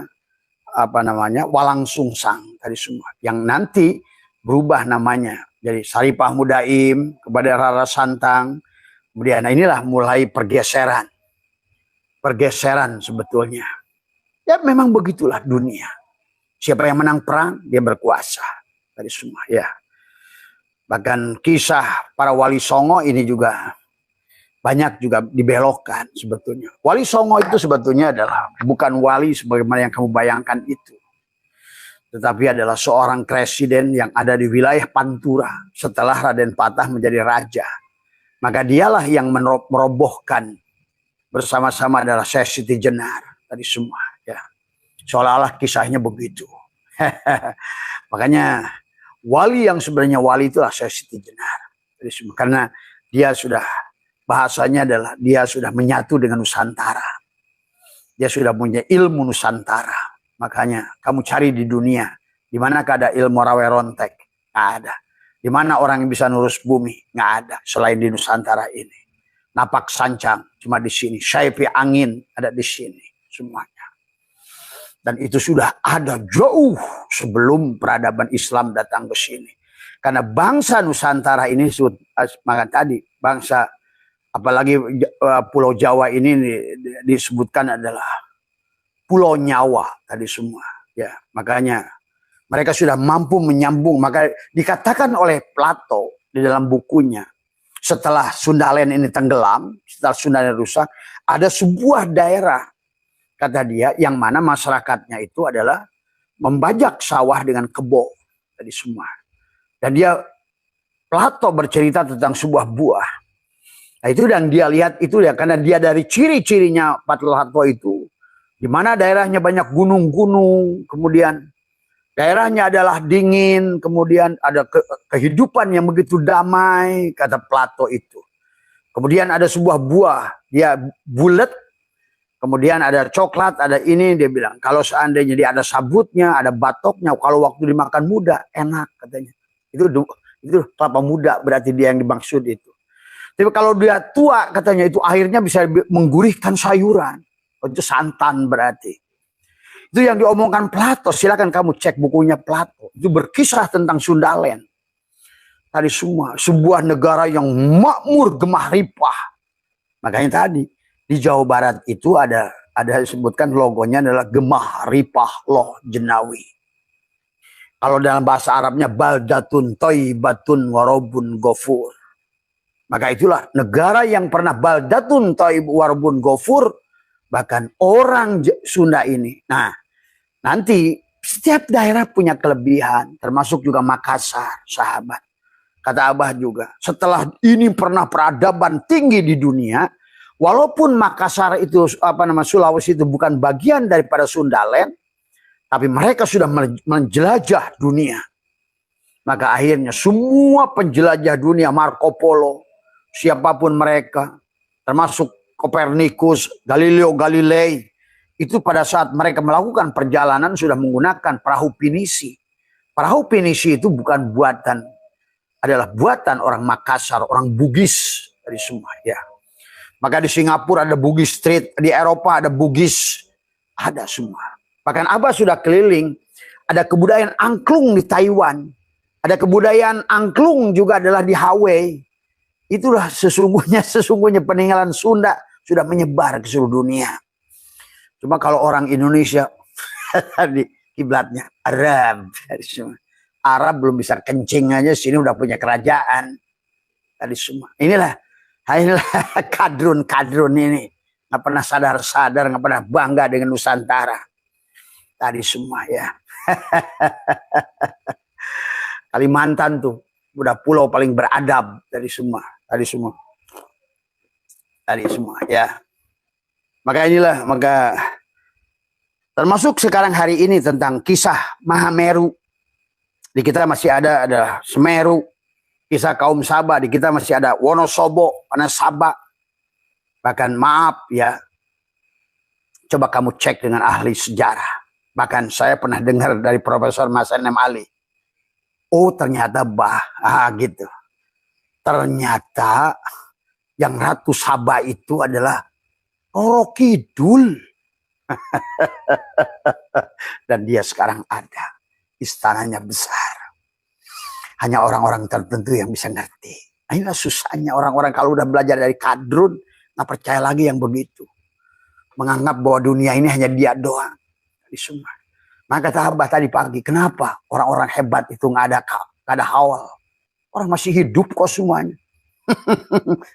Walang Sungsang tadi semua, yang nanti berubah namanya jadi Saripah Mudaim kepada Rara Santang. Kemudian inilah mulai pergeseran sebetulnya. Ya memang begitulah dunia. Siapa yang menang perang, dia berkuasa. Tadi semua, ya. Bahkan kisah para Wali Songo ini juga banyak juga dibelokkan sebetulnya. Wali Songo itu sebetulnya adalah bukan wali sebagaimana yang kamu bayangkan itu. Tetapi adalah seorang presiden yang ada di wilayah Pantura setelah Raden Patah menjadi raja. Maka dialah yang merobohkan bersama-sama adalah Syekh Siti Jenar tadi semua, ya. Seolah-olah kisahnya begitu. Makanya wali yang sebenarnya wali itulah Syekh Siti Jenar tadi semua, karena dia sudah bahasanya adalah dia sudah menyatu dengan Nusantara. Dia sudah punya ilmu Nusantara. Makanya kamu cari di dunia, di manakah ada ilmu rawe rontek? Nggak ada. Di mana orang yang bisa nurus bumi? Nggak ada selain di Nusantara ini. Napak sancang cuma di sini, syaipi angin ada di sini semuanya. Dan itu sudah ada jauh sebelum peradaban Islam datang ke sini. Karena bangsa Nusantara ini maka tadi bangsa apalagi Pulau Jawa ini disebutkan adalah Pulau Nyawa tadi semua. Ya, makanya mereka sudah mampu menyambung. Maka dikatakan oleh Plato di dalam bukunya, setelah Sundaland ini tenggelam, setelah Sundaland rusak, ada sebuah daerah, kata dia, yang mana masyarakatnya itu adalah membajak sawah dengan kebo tadi semua. Dan Plato bercerita tentang sebuah buah. Nah, itu yang dia lihat itu ya, karena dia dari ciri-cirinya Plato itu, di mana daerahnya banyak gunung-gunung, kemudian daerahnya adalah dingin, kemudian ada kehidupan yang begitu damai, kata Plato itu. Kemudian ada sebuah buah, dia bulat, kemudian ada coklat, ada ini, dia bilang, kalau seandainya dia ada sabutnya, ada batoknya, kalau waktu dimakan muda, enak katanya. Itu kelapa muda berarti dia yang dimaksud itu. Tapi kalau dia tua katanya itu akhirnya bisa menggurihkan sayuran. Itu santan berarti. Itu yang diomongkan Plato. Silakan kamu cek bukunya Plato. Itu berkisah tentang Sundaland. Tadi semua sebuah negara yang makmur gemah ripah. Makanya tadi di Jawa Barat itu ada disebutkan logonya adalah Gemah Ripah Loh Jenawi. Kalau dalam bahasa Arabnya baldatun thayyibatun warabun ghafur. Maka itulah negara yang pernah baldatun thayyib warabun ghafur, bahkan orang Sunda ini. Nah, nanti setiap daerah punya kelebihan, termasuk juga Makassar, sahabat. Kata Abah juga, setelah ini pernah peradaban tinggi di dunia, walaupun Makassar itu Sulawesi itu bukan bagian daripada Sundaland, tapi mereka sudah menjelajah dunia. Maka akhirnya semua penjelajah dunia, Marco Polo, siapapun mereka, termasuk Kopernikus, Galileo Galilei, itu pada saat mereka melakukan perjalanan sudah menggunakan perahu pinisi. Perahu pinisi itu adalah buatan orang Makassar, orang Bugis dari semua ya. Maka di Singapura ada Bugis Street, di Eropa ada Bugis, ada semua. Bahkan Abah sudah keliling, ada kebudayaan angklung di Taiwan, ada kebudayaan angklung juga adalah di Hawaii. Itulah sesungguhnya peninggalan Sunda sudah menyebar ke seluruh dunia. Cuma kalau orang Indonesia di kiblatnya Arab dari semua. Arab belum bisa kencing aja, sini udah punya kerajaan tadi semua. Inilah kadrun ini nggak pernah sadar, nggak pernah bangga dengan Nusantara tadi semua ya. Kalimantan tuh udah pulau paling beradab tadi semua ya. Maka termasuk sekarang hari ini tentang kisah Mahameru. Di kita masih ada Semeru, kisah kaum Sabah. Di kita masih ada Wonosobo, Sabah. Bahkan maaf ya, coba kamu cek dengan ahli sejarah. Bahkan saya pernah dengar dari Profesor Mas Enem Ali. Oh ternyata gitu. Ternyata yang Ratu Sabah itu adalah Roro Kidul. Dan dia sekarang ada. Istananya besar. Hanya orang-orang tertentu yang bisa ngerti. Nah, inilah susahnya orang-orang kalau udah belajar dari kadrun, nggak percaya lagi yang begitu. Menganggap bahwa dunia ini hanya dia doang. Di semua. Maka kata Abah tadi pagi, kenapa orang-orang hebat itu nggak ada haul? Orang masih hidup kok semuanya.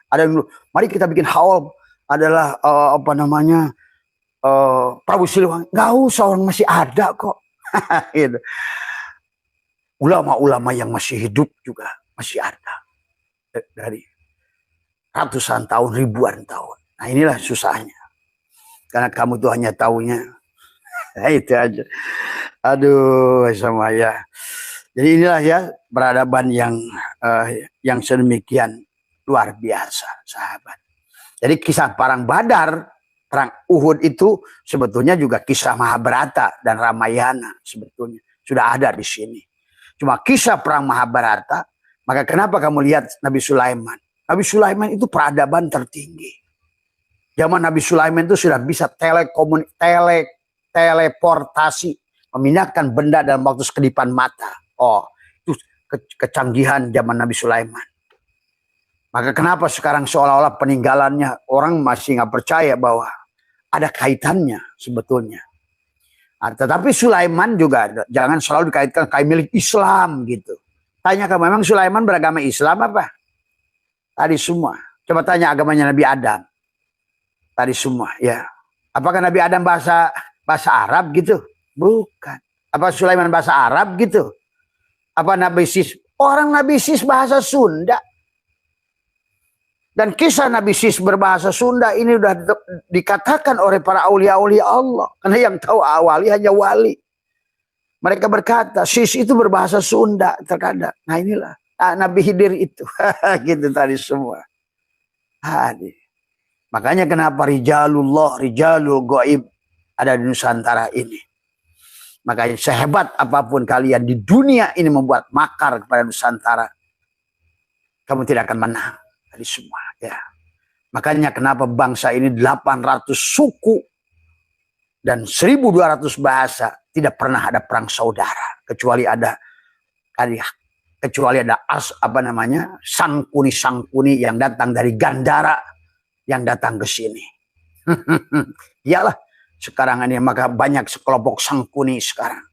Ada yang dulu, mari kita bikin haul adalah Prabu Siliwangi. Nggak usah, orang masih ada kok. Gitu. Ulama-ulama yang masih hidup juga masih ada dari ratusan tahun, ribuan tahun. Nah inilah susahnya, karena kamu tuh hanya taunya itu aja. Aduh sama ya. Jadi inilah ya peradaban yang sedemikian luar biasa, sahabat. Jadi kisah perang Badar, perang Uhud itu sebetulnya juga kisah Mahabharata dan Ramayana sebetulnya sudah ada di sini. Cuma kisah perang Mahabharata, maka kenapa kamu lihat Nabi Sulaiman? Nabi Sulaiman itu peradaban tertinggi. Zaman Nabi Sulaiman itu sudah bisa teleportasi, memindahkan benda dalam waktu sekedipan mata. Oh, itu kecanggihan zaman Nabi Sulaiman. Maka kenapa sekarang seolah-olah peninggalannya orang masih nggak percaya bahwa ada kaitannya sebetulnya. Nah, tetapi Sulaiman juga jangan selalu dikaitkan kayak milik Islam gitu. Tanya kamu, memang Sulaiman beragama Islam apa? Tadi semua. Coba tanya agamanya Nabi Adam. Tadi semua, ya. Apakah Nabi Adam bahasa Arab gitu? Bukan. Apa Sulaiman bahasa Arab gitu? Apa Nabi Sis? Orang Nabi Sis bahasa Sunda. Dan kisah Nabi Sis berbahasa Sunda ini sudah dikatakan oleh para aulia-aulia Allah. Karena yang tahu wali hanya wali. Mereka berkata, Sis itu berbahasa Sunda terkadang. Nah inilah Nabi Khidir itu. Gitu tadi semua. Makanya kenapa rijalullah, rijalul gaib ada di Nusantara ini. Makanya sehebat apapun kalian di dunia ini membuat makar kepada Nusantara, kamu tidak akan menang. Tadi semua, ya. Makanya kenapa bangsa ini 800 suku dan 1200 bahasa tidak pernah ada perang saudara kecuali ada sangkuni yang datang dari Gandara yang datang ke sini. Iyalah sekarang ini maka banyak sekelompok sangkuni sekarang.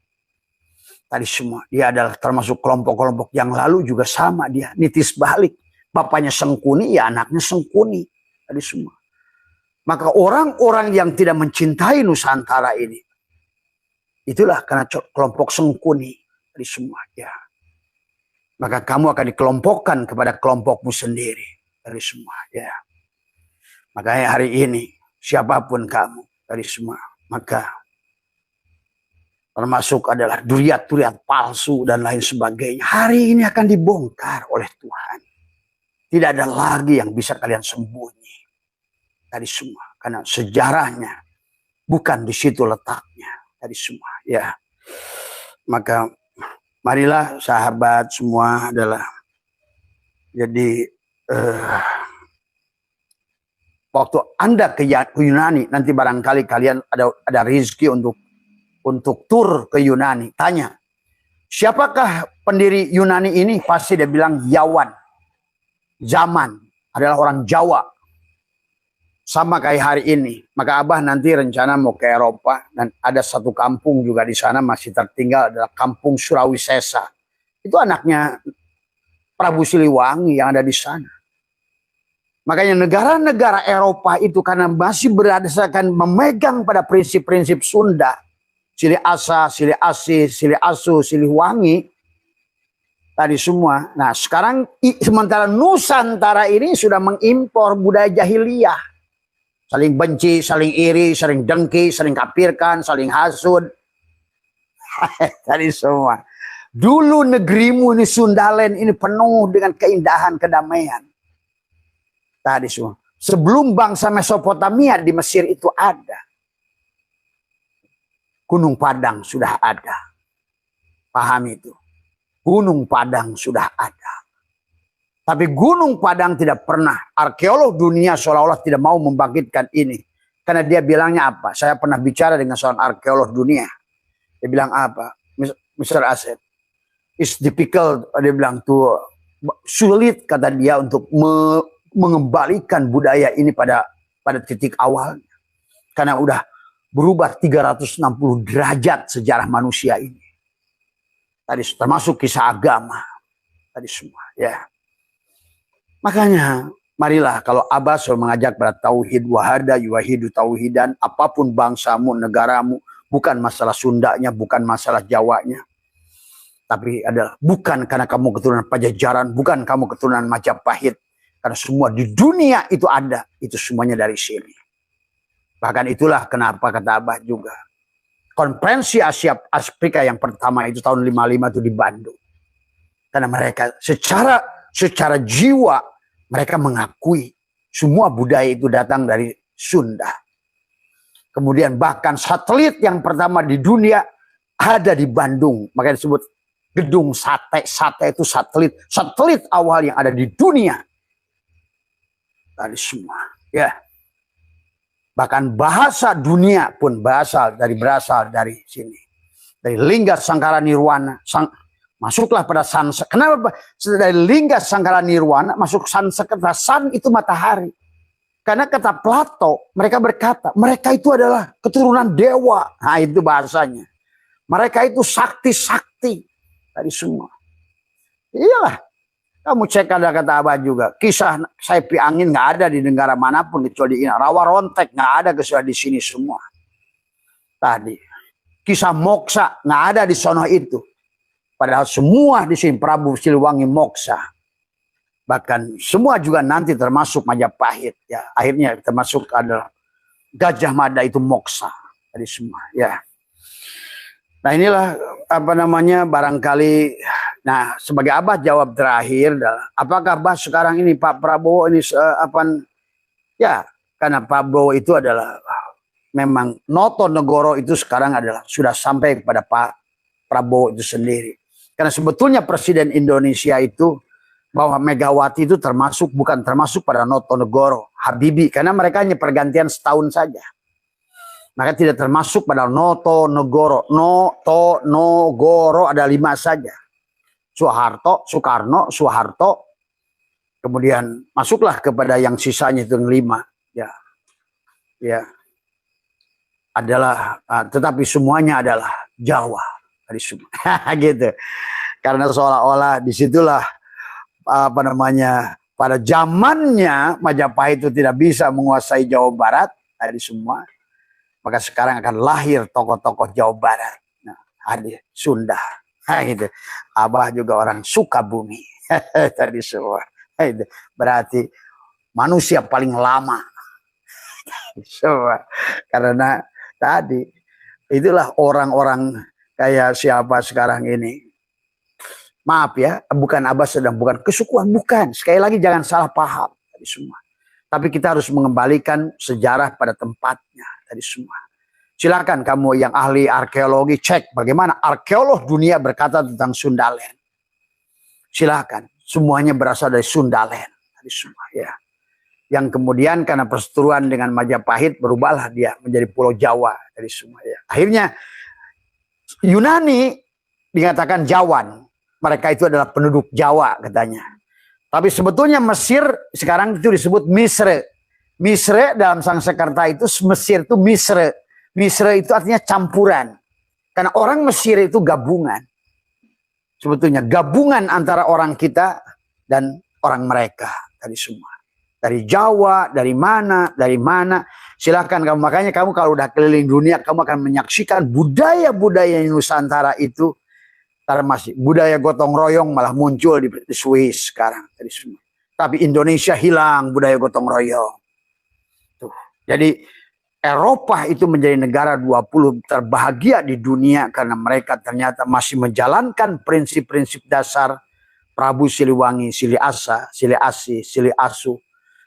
Tadi semua dia adalah termasuk kelompok-kelompok yang lalu juga sama dia nitis balik. Bapaknya Sengkuni, ya anaknya Sengkuni. Tadi semua. Maka orang-orang yang tidak mencintai Nusantara ini, itulah karena kelompok Sengkuni. Tadi semua, ya. Maka kamu akan dikelompokkan kepada kelompokmu sendiri. Tadi semua, ya. Makanya hari ini, siapapun kamu, tadi semua, maka termasuk adalah duriat-duriat palsu dan lain sebagainya. Hari ini akan dibongkar oleh Tuhan. Tidak ada lagi yang bisa kalian sembunyi. Tadi semua. Karena sejarahnya bukan di situ letaknya. Tadi semua. Ya. Maka marilah sahabat semua adalah. Jadi waktu Anda ke Yunani. Nanti barangkali kalian ada rezeki untuk tur ke Yunani. Tanya. Siapakah pendiri Yunani ini? Pasti dia bilang Yawan. Zaman adalah orang Jawa. Sama kayak hari ini. Maka Abah nanti rencana mau ke Eropa. Dan ada satu kampung juga di sana masih tertinggal. Adalah kampung Surawisesa. Itu anaknya Prabu Siliwangi yang ada di sana. Makanya negara-negara Eropa itu karena masih berdasarkan memegang pada prinsip-prinsip Sunda. Silih Asa, Silih Asi, Silih Asu, Silih Wangi. Tadi semua. Nah sekarang sementara Nusantara ini sudah mengimpor budaya jahiliyah. Saling benci, saling iri, saling dengki, saling kafirkan, saling hasud. Tadi semua. Dulu negerimu ini Sundalen ini penuh dengan keindahan, kedamaian. Tadi semua. Sebelum bangsa Mesopotamia di Mesir itu ada. Gunung Padang sudah ada. Paham itu. Gunung Padang sudah ada. Tapi Gunung Padang tidak pernah. Arkeolog dunia seolah-olah tidak mau membangkitkan ini. Karena dia bilangnya apa? Saya pernah bicara dengan seorang arkeolog dunia. Dia bilang apa? Mr. Asep. It's difficult. Dia bilang tuh sulit kata dia untuk mengembalikan budaya ini pada titik awalnya. Karena udah berubah 360 derajat sejarah manusia ini. Tadi termasuk kisah agama. Tadi semua, ya. Makanya, marilah kalau Abah selalu mengajak pada tauhid wahada yuwahidu tauhidan, apapun bangsamu, negaramu, bukan masalah Sundanya, bukan masalah Jawanya. Tapi adalah bukan karena kamu keturunan Pajajaran, bukan kamu keturunan Majapahit. Karena semua di dunia itu ada, itu semuanya dari sini. Bahkan itulah kenapa kata Abah juga. Konferensi Asia Afrika yang pertama itu tahun 55 itu di Bandung. Karena mereka secara jiwa mereka mengakui semua budaya itu datang dari Sunda. Kemudian bahkan satelit yang pertama di dunia ada di Bandung. Makanya disebut gedung sate. Sate itu satelit. Satelit awal yang ada di dunia. Tadi semua. Ya. Bahkan bahasa dunia pun berasal dari sini. Dari Lingga Sangkara Nirwana. Masuklah pada Sanskerta. Kenapa? Dari Lingga Sangkara Nirwana masuk Sanskerta. San itu matahari. Karena kata Plato, mereka berkata, mereka itu adalah keturunan dewa. Nah itu bahasanya. Mereka itu sakti-sakti dari semua. Iyalah, kamu cek ada kata Abah juga. Kisah Saipi Angin nggak ada di negara manapun kecuali ini. Rawa Rontek nggak ada kecuali di sini semua. Tadi kisah Moksa nggak ada di sono itu. Padahal semua di sini Prabu Siliwangi Moksa. Bahkan semua juga nanti termasuk Majapahit ya. Akhirnya termasuk adalah Gajah Mada itu Moksa dari semua ya. Nah inilah apa namanya barangkali. Nah sebagai Abah jawab terakhir adalah apakah Abah sekarang ini Pak Prabowo ini ya karena Pak Prabowo itu adalah memang Noto Negoro itu sekarang adalah sudah sampai kepada Pak Prabowo itu sendiri. Karena sebetulnya Presiden Indonesia itu bahwa Megawati itu bukan termasuk pada Noto Negoro, Habibie, karena mereka hanya pergantian setahun saja. Maka tidak termasuk pada Noto Negoro. Noto Negoro ada 5 saja. Soeharto, Soekarno, Soeharto. Kemudian masuklah kepada yang sisanya itu yang 5. Ya, ya. Adalah, tetapi semuanya adalah Jawa dari semua, gitu. Karena seolah-olah disitulah apa namanya pada zamannya Majapahit itu tidak bisa menguasai Jawa Barat dari semua, maka sekarang akan lahir tokoh-tokoh Jawa Barat. Nah, ada Sunda, gitu. Abah juga orang Sukabumi tadi semua. Berarti manusia paling lama, semua. Karena tadi itulah orang-orang kayak siapa sekarang ini. Maaf ya, bukan Abah sedang bukan kesukuan, bukan. Sekali lagi jangan salah paham tadi semua. Tapi kita harus mengembalikan sejarah pada tempatnya tadi semua. Silakan kamu yang ahli arkeologi cek bagaimana arkeolog dunia berkata tentang Sundaland. Silakan, semuanya berasal dari Sundaland tadi semua ya. Yang kemudian karena perseteruan dengan Majapahit berubahlah dia menjadi Pulau Jawa tadi semua ya. Akhirnya Yunani dikatakan Jawan. Mereka itu adalah penduduk Jawa katanya. Tapi sebetulnya Mesir sekarang itu disebut Misre. Misre dalam Sanskerta itu Mesir itu Misre. Misre itu artinya campuran. Karena orang Mesir itu gabungan. Sebetulnya gabungan antara orang kita dan orang mereka tadi semua. Dari Jawa, dari mana. Silahkan kamu. Makanya kamu kalau udah keliling dunia kamu akan menyaksikan budaya-budaya Nusantara itu. Masih budaya gotong royong malah muncul di Swiss sekarang. Tapi Indonesia hilang budaya gotong royong. Tuh. Jadi Eropa itu menjadi negara 20 terbahagia di dunia karena mereka ternyata masih menjalankan prinsip-prinsip dasar Prabu Siliwangi, Sili Asa, Sili Asi, Sili Asu.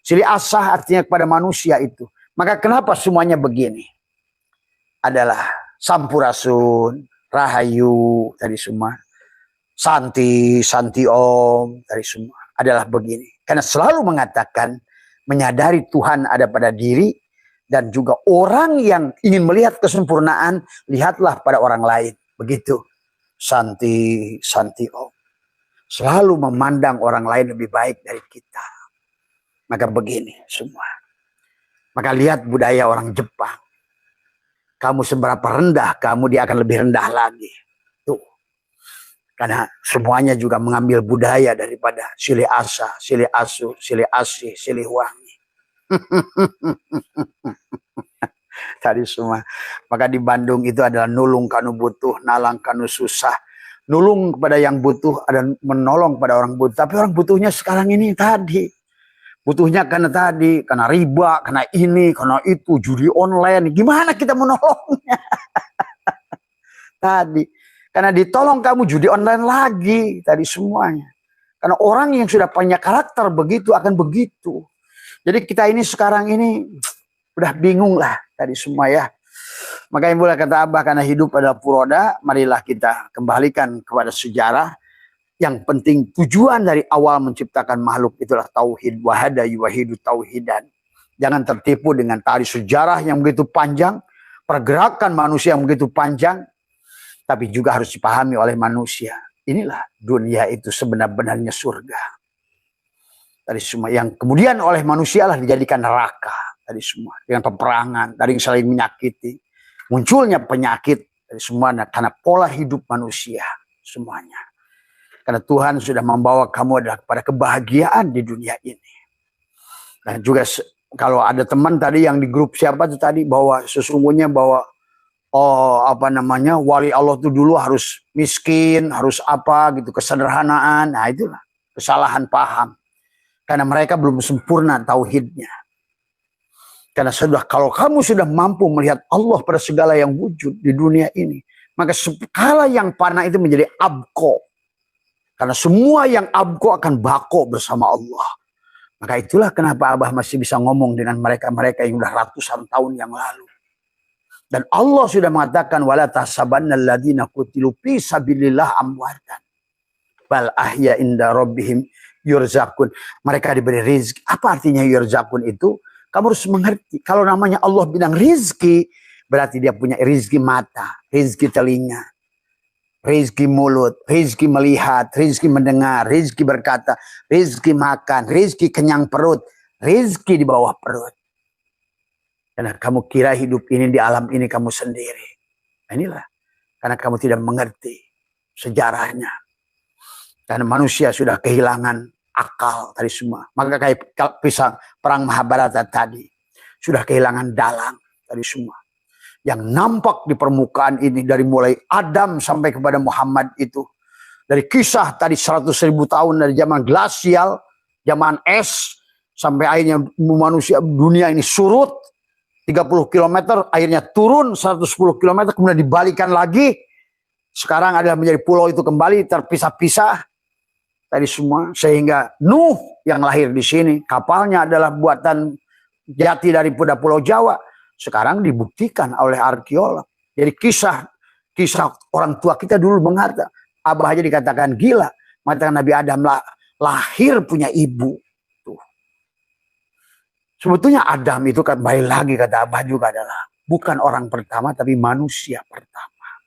Sili Asah artinya kepada manusia itu. Maka kenapa semuanya begini? Adalah Sampurasun, Rahayu tadi semua, Santi Om tadi semua adalah begini. Karena selalu mengatakan menyadari Tuhan ada pada diri dan juga orang yang ingin melihat kesempurnaan lihatlah pada orang lain. Begitu Santi Om. Selalu memandang orang lain lebih baik dari kita. Maka begini semua. Maka lihat budaya orang Jepang. Kamu seberapa rendah, kamu dia akan lebih rendah lagi. Tuh. Karena semuanya juga mengambil budaya daripada Sili Asa, Sili Asu, Sili Asi, Sili Wangi. Tadi semua. Maka di Bandung itu adalah nulung kanu butuh, nalang kanu susah. Nulung kepada yang butuh dan menolong pada orang butuh. Tapi orang butuhnya sekarang ini tadi. Butuhnya karena riba, karena ini, karena itu, judi online. Gimana kita menolongnya? Tadi. Karena ditolong kamu judi online lagi. Tadi semuanya. Karena orang yang sudah punya karakter begitu akan begitu. Jadi kita ini sekarang ini udah bingung lah. Tadi semua ya. Makanya boleh kata Abah karena hidup adalah puroda. Marilah kita kembalikan kepada sejarah. Yang penting tujuan dari awal menciptakan makhluk itulah tauhid. Wahada yuwahidu tauhidan. Jangan tertipu dengan tali sejarah yang begitu panjang. Pergerakan manusia yang begitu panjang. Tapi juga harus dipahami oleh manusia. Inilah dunia itu sebenar-benarnya surga. tadi semua, yang kemudian oleh manusia lah dijadikan neraka tadi semua, dengan peperangan, dari saling menyakiti, munculnya penyakit dari semua karena pola hidup manusia semuanya. Karena Tuhan sudah membawa kamu adalah kepada kebahagiaan di dunia ini. Dan juga kalau ada teman tadi yang di grup siapa tuh tadi, bahwa sesungguhnya bahwa wali Allah itu dulu harus miskin, harus apa gitu, kesederhanaan. Nah itulah kesalahan paham. Karena mereka belum sempurna tauhidnya. Karena kalau kamu sudah mampu melihat Allah pada segala yang wujud di dunia ini, maka segala yang fana itu menjadi abko. Karena semua yang abko akan bako bersama Allah. Maka itulah kenapa Abah masih bisa ngomong dengan mereka-mereka yang sudah ratusan tahun yang lalu. Dan Allah sudah mengatakan, wala tahsabannal ladzina qutilu fi sabilillah amwatan bal ahya inda rabbihim yurzakun. Mereka diberi rizki. Apa artinya yurzakun itu? Kamu harus mengerti. Kalau namanya Allah bilang rizki, berarti dia punya rizki mata, rizki telinga, rizki mulut, rizki melihat, rizki mendengar, rizki berkata, rizki makan, rizki kenyang perut, rizki di bawah perut. Karena kamu kira hidup ini di alam ini kamu sendiri. Nah, inilah. Karena kamu tidak mengerti sejarahnya. Karena manusia sudah kehilangan akal tadi semua. Maka kayak pisang perang Mahabharata tadi. Sudah kehilangan dalang tadi semua. Yang nampak di permukaan ini dari mulai Adam sampai kepada Muhammad itu. Dari kisah tadi 100.000 tahun dari zaman glasial, zaman es, sampai akhirnya manusia dunia ini surut. 30 km akhirnya turun 110 km kemudian dibalikan lagi. Sekarang adalah menjadi pulau itu kembali terpisah-pisah. Tadi semua sehingga Nuh yang lahir di sini kapalnya adalah buatan jati dari Pulau Jawa, sekarang dibuktikan oleh arkeolog. Jadi kisah orang tua kita dulu mengatakan, Abah aja dikatakan gila, mengatakan Nabi Adam lahir punya ibu. Tuh. Sebetulnya Adam itu kan baik lagi kata Abah juga adalah bukan orang pertama tapi manusia pertama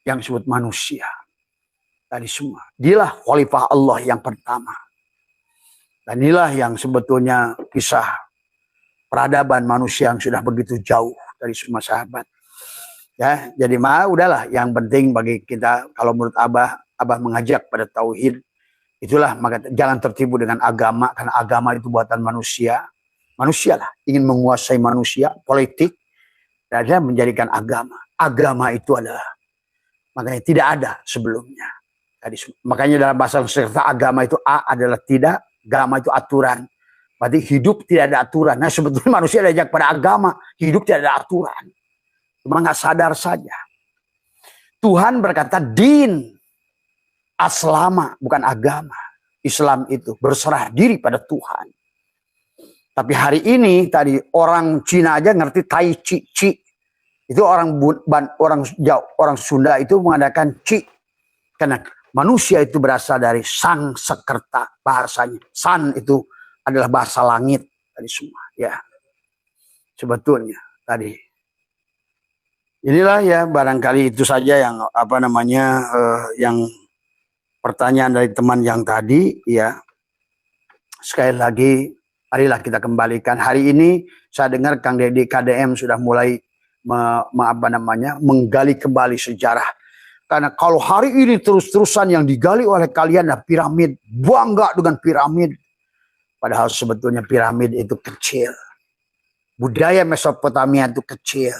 yang disebut manusia. Tadi semua. Dialah khalifah Allah yang pertama. Dan inilah yang sebetulnya kisah peradaban manusia yang sudah begitu jauh dari semua sahabat. Ya, jadi udahlah. Yang penting bagi kita kalau menurut Abah mengajak pada tauhid. Itulah maka jangan tertipu dengan agama karena agama itu buatan manusia. Manusia lah ingin menguasai manusia, politik dan menjadikan agama. Agama itu adalah makanya tidak ada sebelumnya. Makanya dalam bahasa Sanskerta agama itu adalah tidak, agama itu aturan. Berarti hidup tidak ada aturan. Nah sebetulnya manusia diajak pada agama, hidup tidak ada aturan. Cuma nggak sadar saja. Tuhan berkata din, aslama bukan agama. Islam itu berserah diri pada Tuhan. Tapi hari ini tadi orang Cina aja ngerti tai chi chi. Itu orang Sunda itu mengadakan chi. Karena manusia itu berasal dari sang sekerta bahasanya. San itu adalah bahasa langit tadi semua ya. Sebetulnya tadi. Inilah ya barangkali itu saja yang yang pertanyaan dari teman yang tadi ya. Sekali lagi marilah kita kembalikan. Hari ini saya dengar Kang Deddy KDM sudah mulai menggali kembali sejarah. Karena kalau hari ini terus-terusan yang digali oleh kalian adalah piramid. Bangga dengan piramid. Padahal sebetulnya piramid itu kecil. Budaya Mesopotamia itu kecil.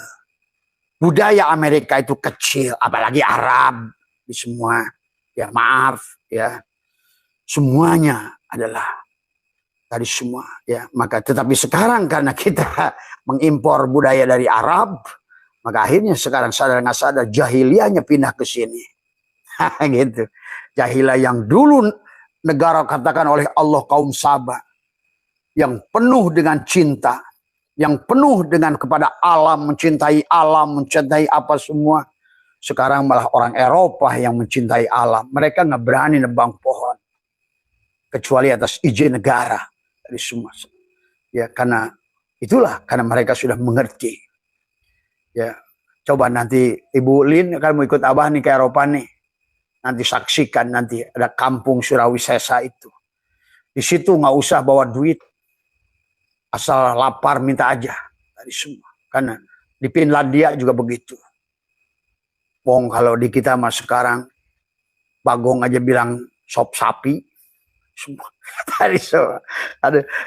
Budaya Amerika itu kecil. Apalagi Arab. Di semua. Ya maaf. Ya. Semuanya adalah tadi semua. Ya. Tetapi sekarang karena kita mengimpor budaya dari Arab. Maka akhirnya sekarang sadar nggak sadar jahiliyahnya pindah ke sini. Gitu. Jahiliyah yang dulu negara katakan oleh Allah kaum Sabah. Yang penuh dengan cinta. Yang penuh dengan kepada alam, mencintai apa semua. Sekarang malah orang Eropa yang mencintai alam. Mereka nggak berani nebang pohon. Kecuali atas izin negara. Dari semua. Ya karena itulah. Karena mereka sudah mengerti. Ya, coba nanti Ibu Lin akan mau ikut Abah nih ke Eropa nih. Nanti saksikan nanti ada kampung Surawisesa itu. Di situ nggak usah bawa duit, asal lapar minta aja dari semua. Karena di Finlandia juga begitu. Wong kalau di kita mas sekarang Bagong aja bilang sop sapi, semua dari semua.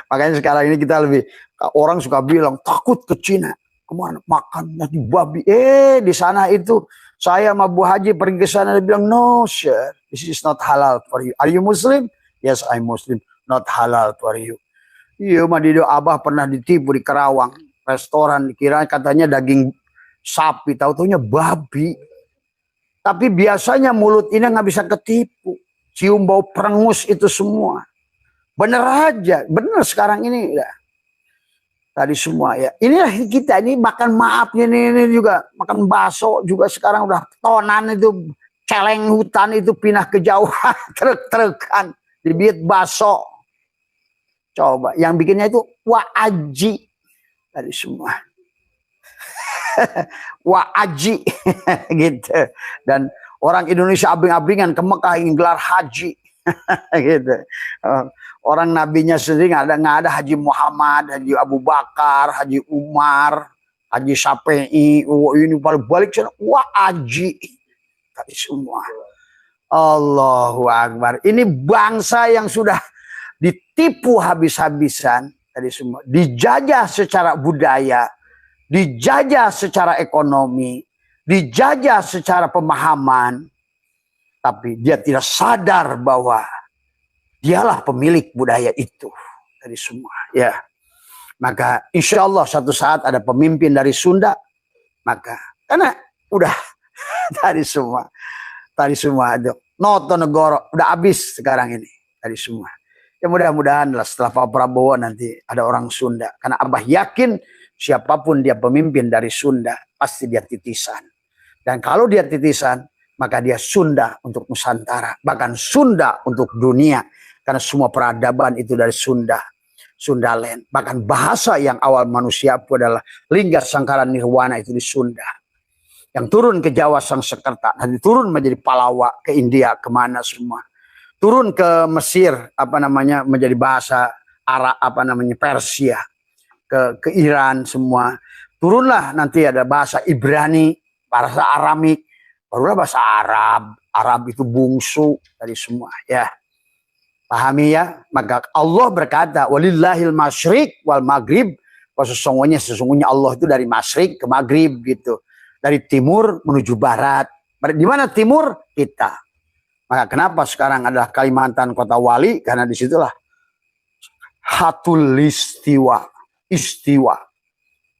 Makanya sekarang ini kita lebih, orang suka bilang takut ke Cina, kemana makan nasi babi. Di sana itu saya sama Bu Haji pergi ke sana, dia bilang no sir, this is not halal for you. Are you Muslim? Yes, I'm Muslim. Not halal for you. Iya, Madido Abah pernah ditipu di Kerawang, restoran dikira katanya daging sapi, tahu-taunya babi. Tapi biasanya mulut ini nggak bisa ketipu. Cium bau perengus itu semua. Bener aja, bener sekarang ini ya. Tadi semua ya. Inilah kita ini makan maafnya ini juga makan bakso juga sekarang udah tonan itu, celeng hutan itu pindah ke jauhan, truk-trukan dibiit bakso. Coba yang bikinnya itu Waaji tadi semua. Waaji gitu. Dan orang Indonesia abing-abingan ke Mekah ingin gelar haji gitu. Orang nabinya sendiri nggak ada Haji Muhammad, Haji Abu Bakar, Haji Umar, Haji Syafi'i. Ini balik sana Waaji tadi semua. Allahu Akbar. Ini bangsa yang sudah ditipu habis-habisan tadi semua, dijajah secara budaya, dijajah secara ekonomi, dijajah secara pemahaman, tapi dia tidak sadar bahwa dialah pemilik budaya itu tadi semua. Ya, maka insya Allah suatu saat ada pemimpin dari Sunda, maka karena udah tadi semua ada Noto Negoro udah habis sekarang ini tadi semua. Ya mudah-mudahan lah setelah Pak Prabowo nanti ada orang Sunda. Karena Abah yakin siapapun dia pemimpin dari Sunda, pasti dia titisan. Dan kalau dia titisan, maka dia Sunda untuk Nusantara. Bahkan Sunda untuk dunia. Karena semua peradaban itu dari Sunda. Sundaland. Bahkan bahasa yang awal manusia pun adalah Lingga Sangkara Nirwana itu di Sunda. Yang turun ke Jawa Sangsekerta. Nanti turun menjadi Palawa ke India, kemana semua. Turun ke Mesir, menjadi bahasa Arab, Persia, ke Iran semua. Turunlah nanti ada bahasa Ibrani, bahasa Aramik, barulah bahasa Arab. Arab itu bungsu dari semua, ya. Pahami ya? Maka Allah berkata, walillahil masyriq wal maghrib. Sesungguhnya Allah itu dari masyriq ke maghrib gitu. Dari timur menuju barat. Di mana timur? Kita. Maka kenapa sekarang adalah Kalimantan kota wali? Karena disitulah hatul istiwa.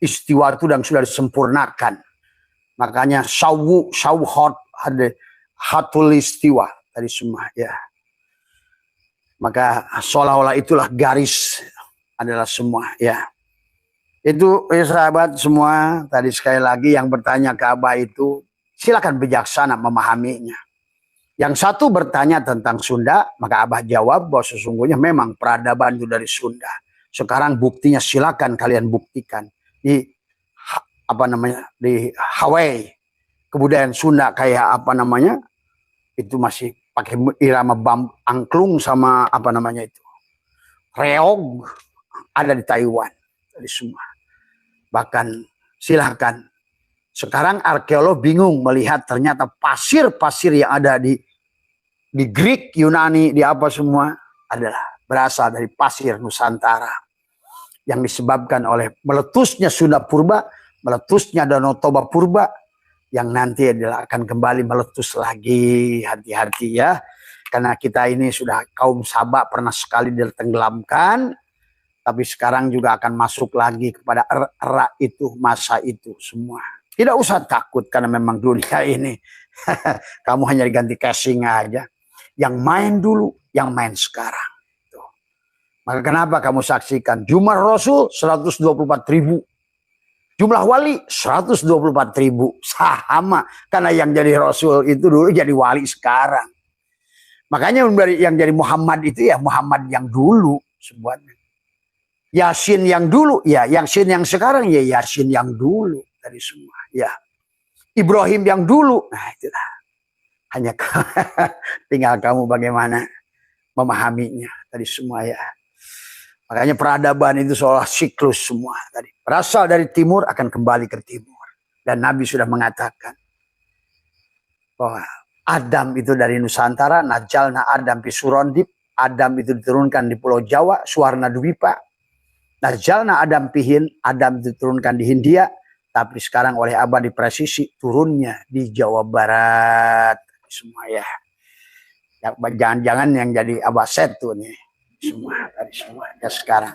Istiwa itu dan sudah disempurnakan. Makanya syawhot ada hatul istiwa tadi semua ya. Maka seolah-olah itulah garis adalah semua ya. Itu ya sahabat semua, tadi sekali lagi yang bertanya ke Abah itu silakan bijaksana memahaminya. Yang satu bertanya tentang Sunda, maka Abah jawab bahwa sesungguhnya memang peradaban itu dari Sunda. Sekarang buktinya silakan kalian buktikan di di Hawaii, kebudayaan Sunda kayak itu masih pakai irama angklung sama itu reog, ada di Taiwan, dari semua. Bahkan silakan. Sekarang arkeolog bingung melihat ternyata pasir-pasir yang ada di Greek, Yunani, di apa semua adalah berasal dari pasir Nusantara yang disebabkan oleh meletusnya Sunda Purba, meletusnya Danau Toba Purba yang nanti adalah akan kembali meletus lagi. Hati-hati ya, karena kita ini sudah kaum Sabak pernah sekali ditenggelamkan, tapi sekarang juga akan masuk lagi kepada era itu, masa itu semua. Tidak usah takut karena memang dunia ini kamu hanya diganti casing aja. Yang main dulu, yang main sekarang. Tuh. Maka kenapa kamu saksikan jumlah Rasul 124.000. Jumlah wali 124.000. Sama. Karena yang jadi Rasul itu dulu jadi wali sekarang. Makanya yang jadi Muhammad itu ya Muhammad yang dulu sebenarnya. Yasin yang dulu, ya Yasin yang sekarang ya Yasin yang dulu. Dari semua ya. Ibrahim yang dulu, nah itulah hanya tinggal kamu bagaimana memahaminya tadi semua ya. Makanya peradaban itu seolah siklus semua tadi. Berasal dari timur akan kembali ke timur. Dan Nabi sudah mengatakan bahwa Adam itu dari Nusantara, najalna Adam pi Surondip, Adam itu diturunkan di Pulau Jawa, Suwarna Dwipa. Najalna Adam pihin, Adam itu diturunkan di Hindia, tapi sekarang oleh Abah di presisi turunnya di Jawa Barat semua ya. Jangan-jangan yang jadi Abah Setu nih semua ya sekarang.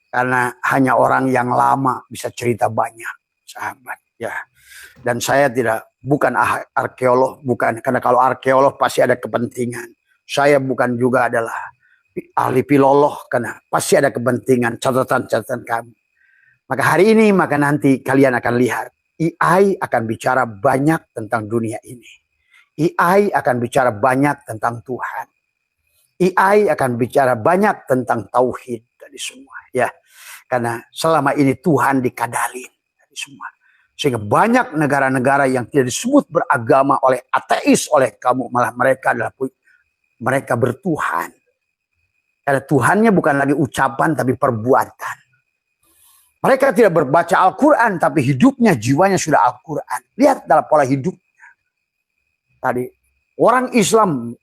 Karena hanya orang yang lama bisa cerita banyak, sahabat ya. Dan saya bukan arkeolog, bukan, karena kalau arkeolog pasti ada kepentingan. Saya bukan juga adalah ahli filolog, karena pasti ada kepentingan, catatan-catatan kami. Maka hari ini, maka nanti kalian akan lihat AI akan bicara banyak tentang dunia ini. AI akan bicara banyak tentang Tuhan. AI akan bicara banyak tentang tauhid tadi semua ya. Karena selama ini Tuhan dikadalin tadi semua. Sehingga banyak negara-negara yang tidak disebut beragama oleh ateis oleh kamu, malah mereka bertuhan. Karena Tuhannya bukan lagi ucapan tapi perbuatan. Mereka tidak berbaca Al-Quran tapi hidupnya, jiwanya sudah Al-Quran. Lihat dalam pola hidupnya. Tadi orang Islam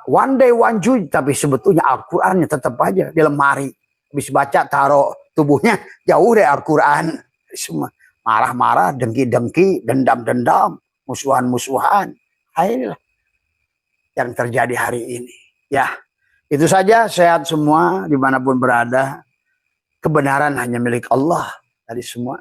one day one Jew, tapi sebetulnya Al-Qurannya tetap aja di lemari. Habis baca taruh tubuhnya jauh dari Al-Quran. Semua marah-marah, dengki-dengki, dendam-dendam, musuhan-musuhan. Inilah yang terjadi hari ini. Ya, itu saja. Sehat semua dimanapun berada. Kebenaran hanya milik Allah. Tadi semua.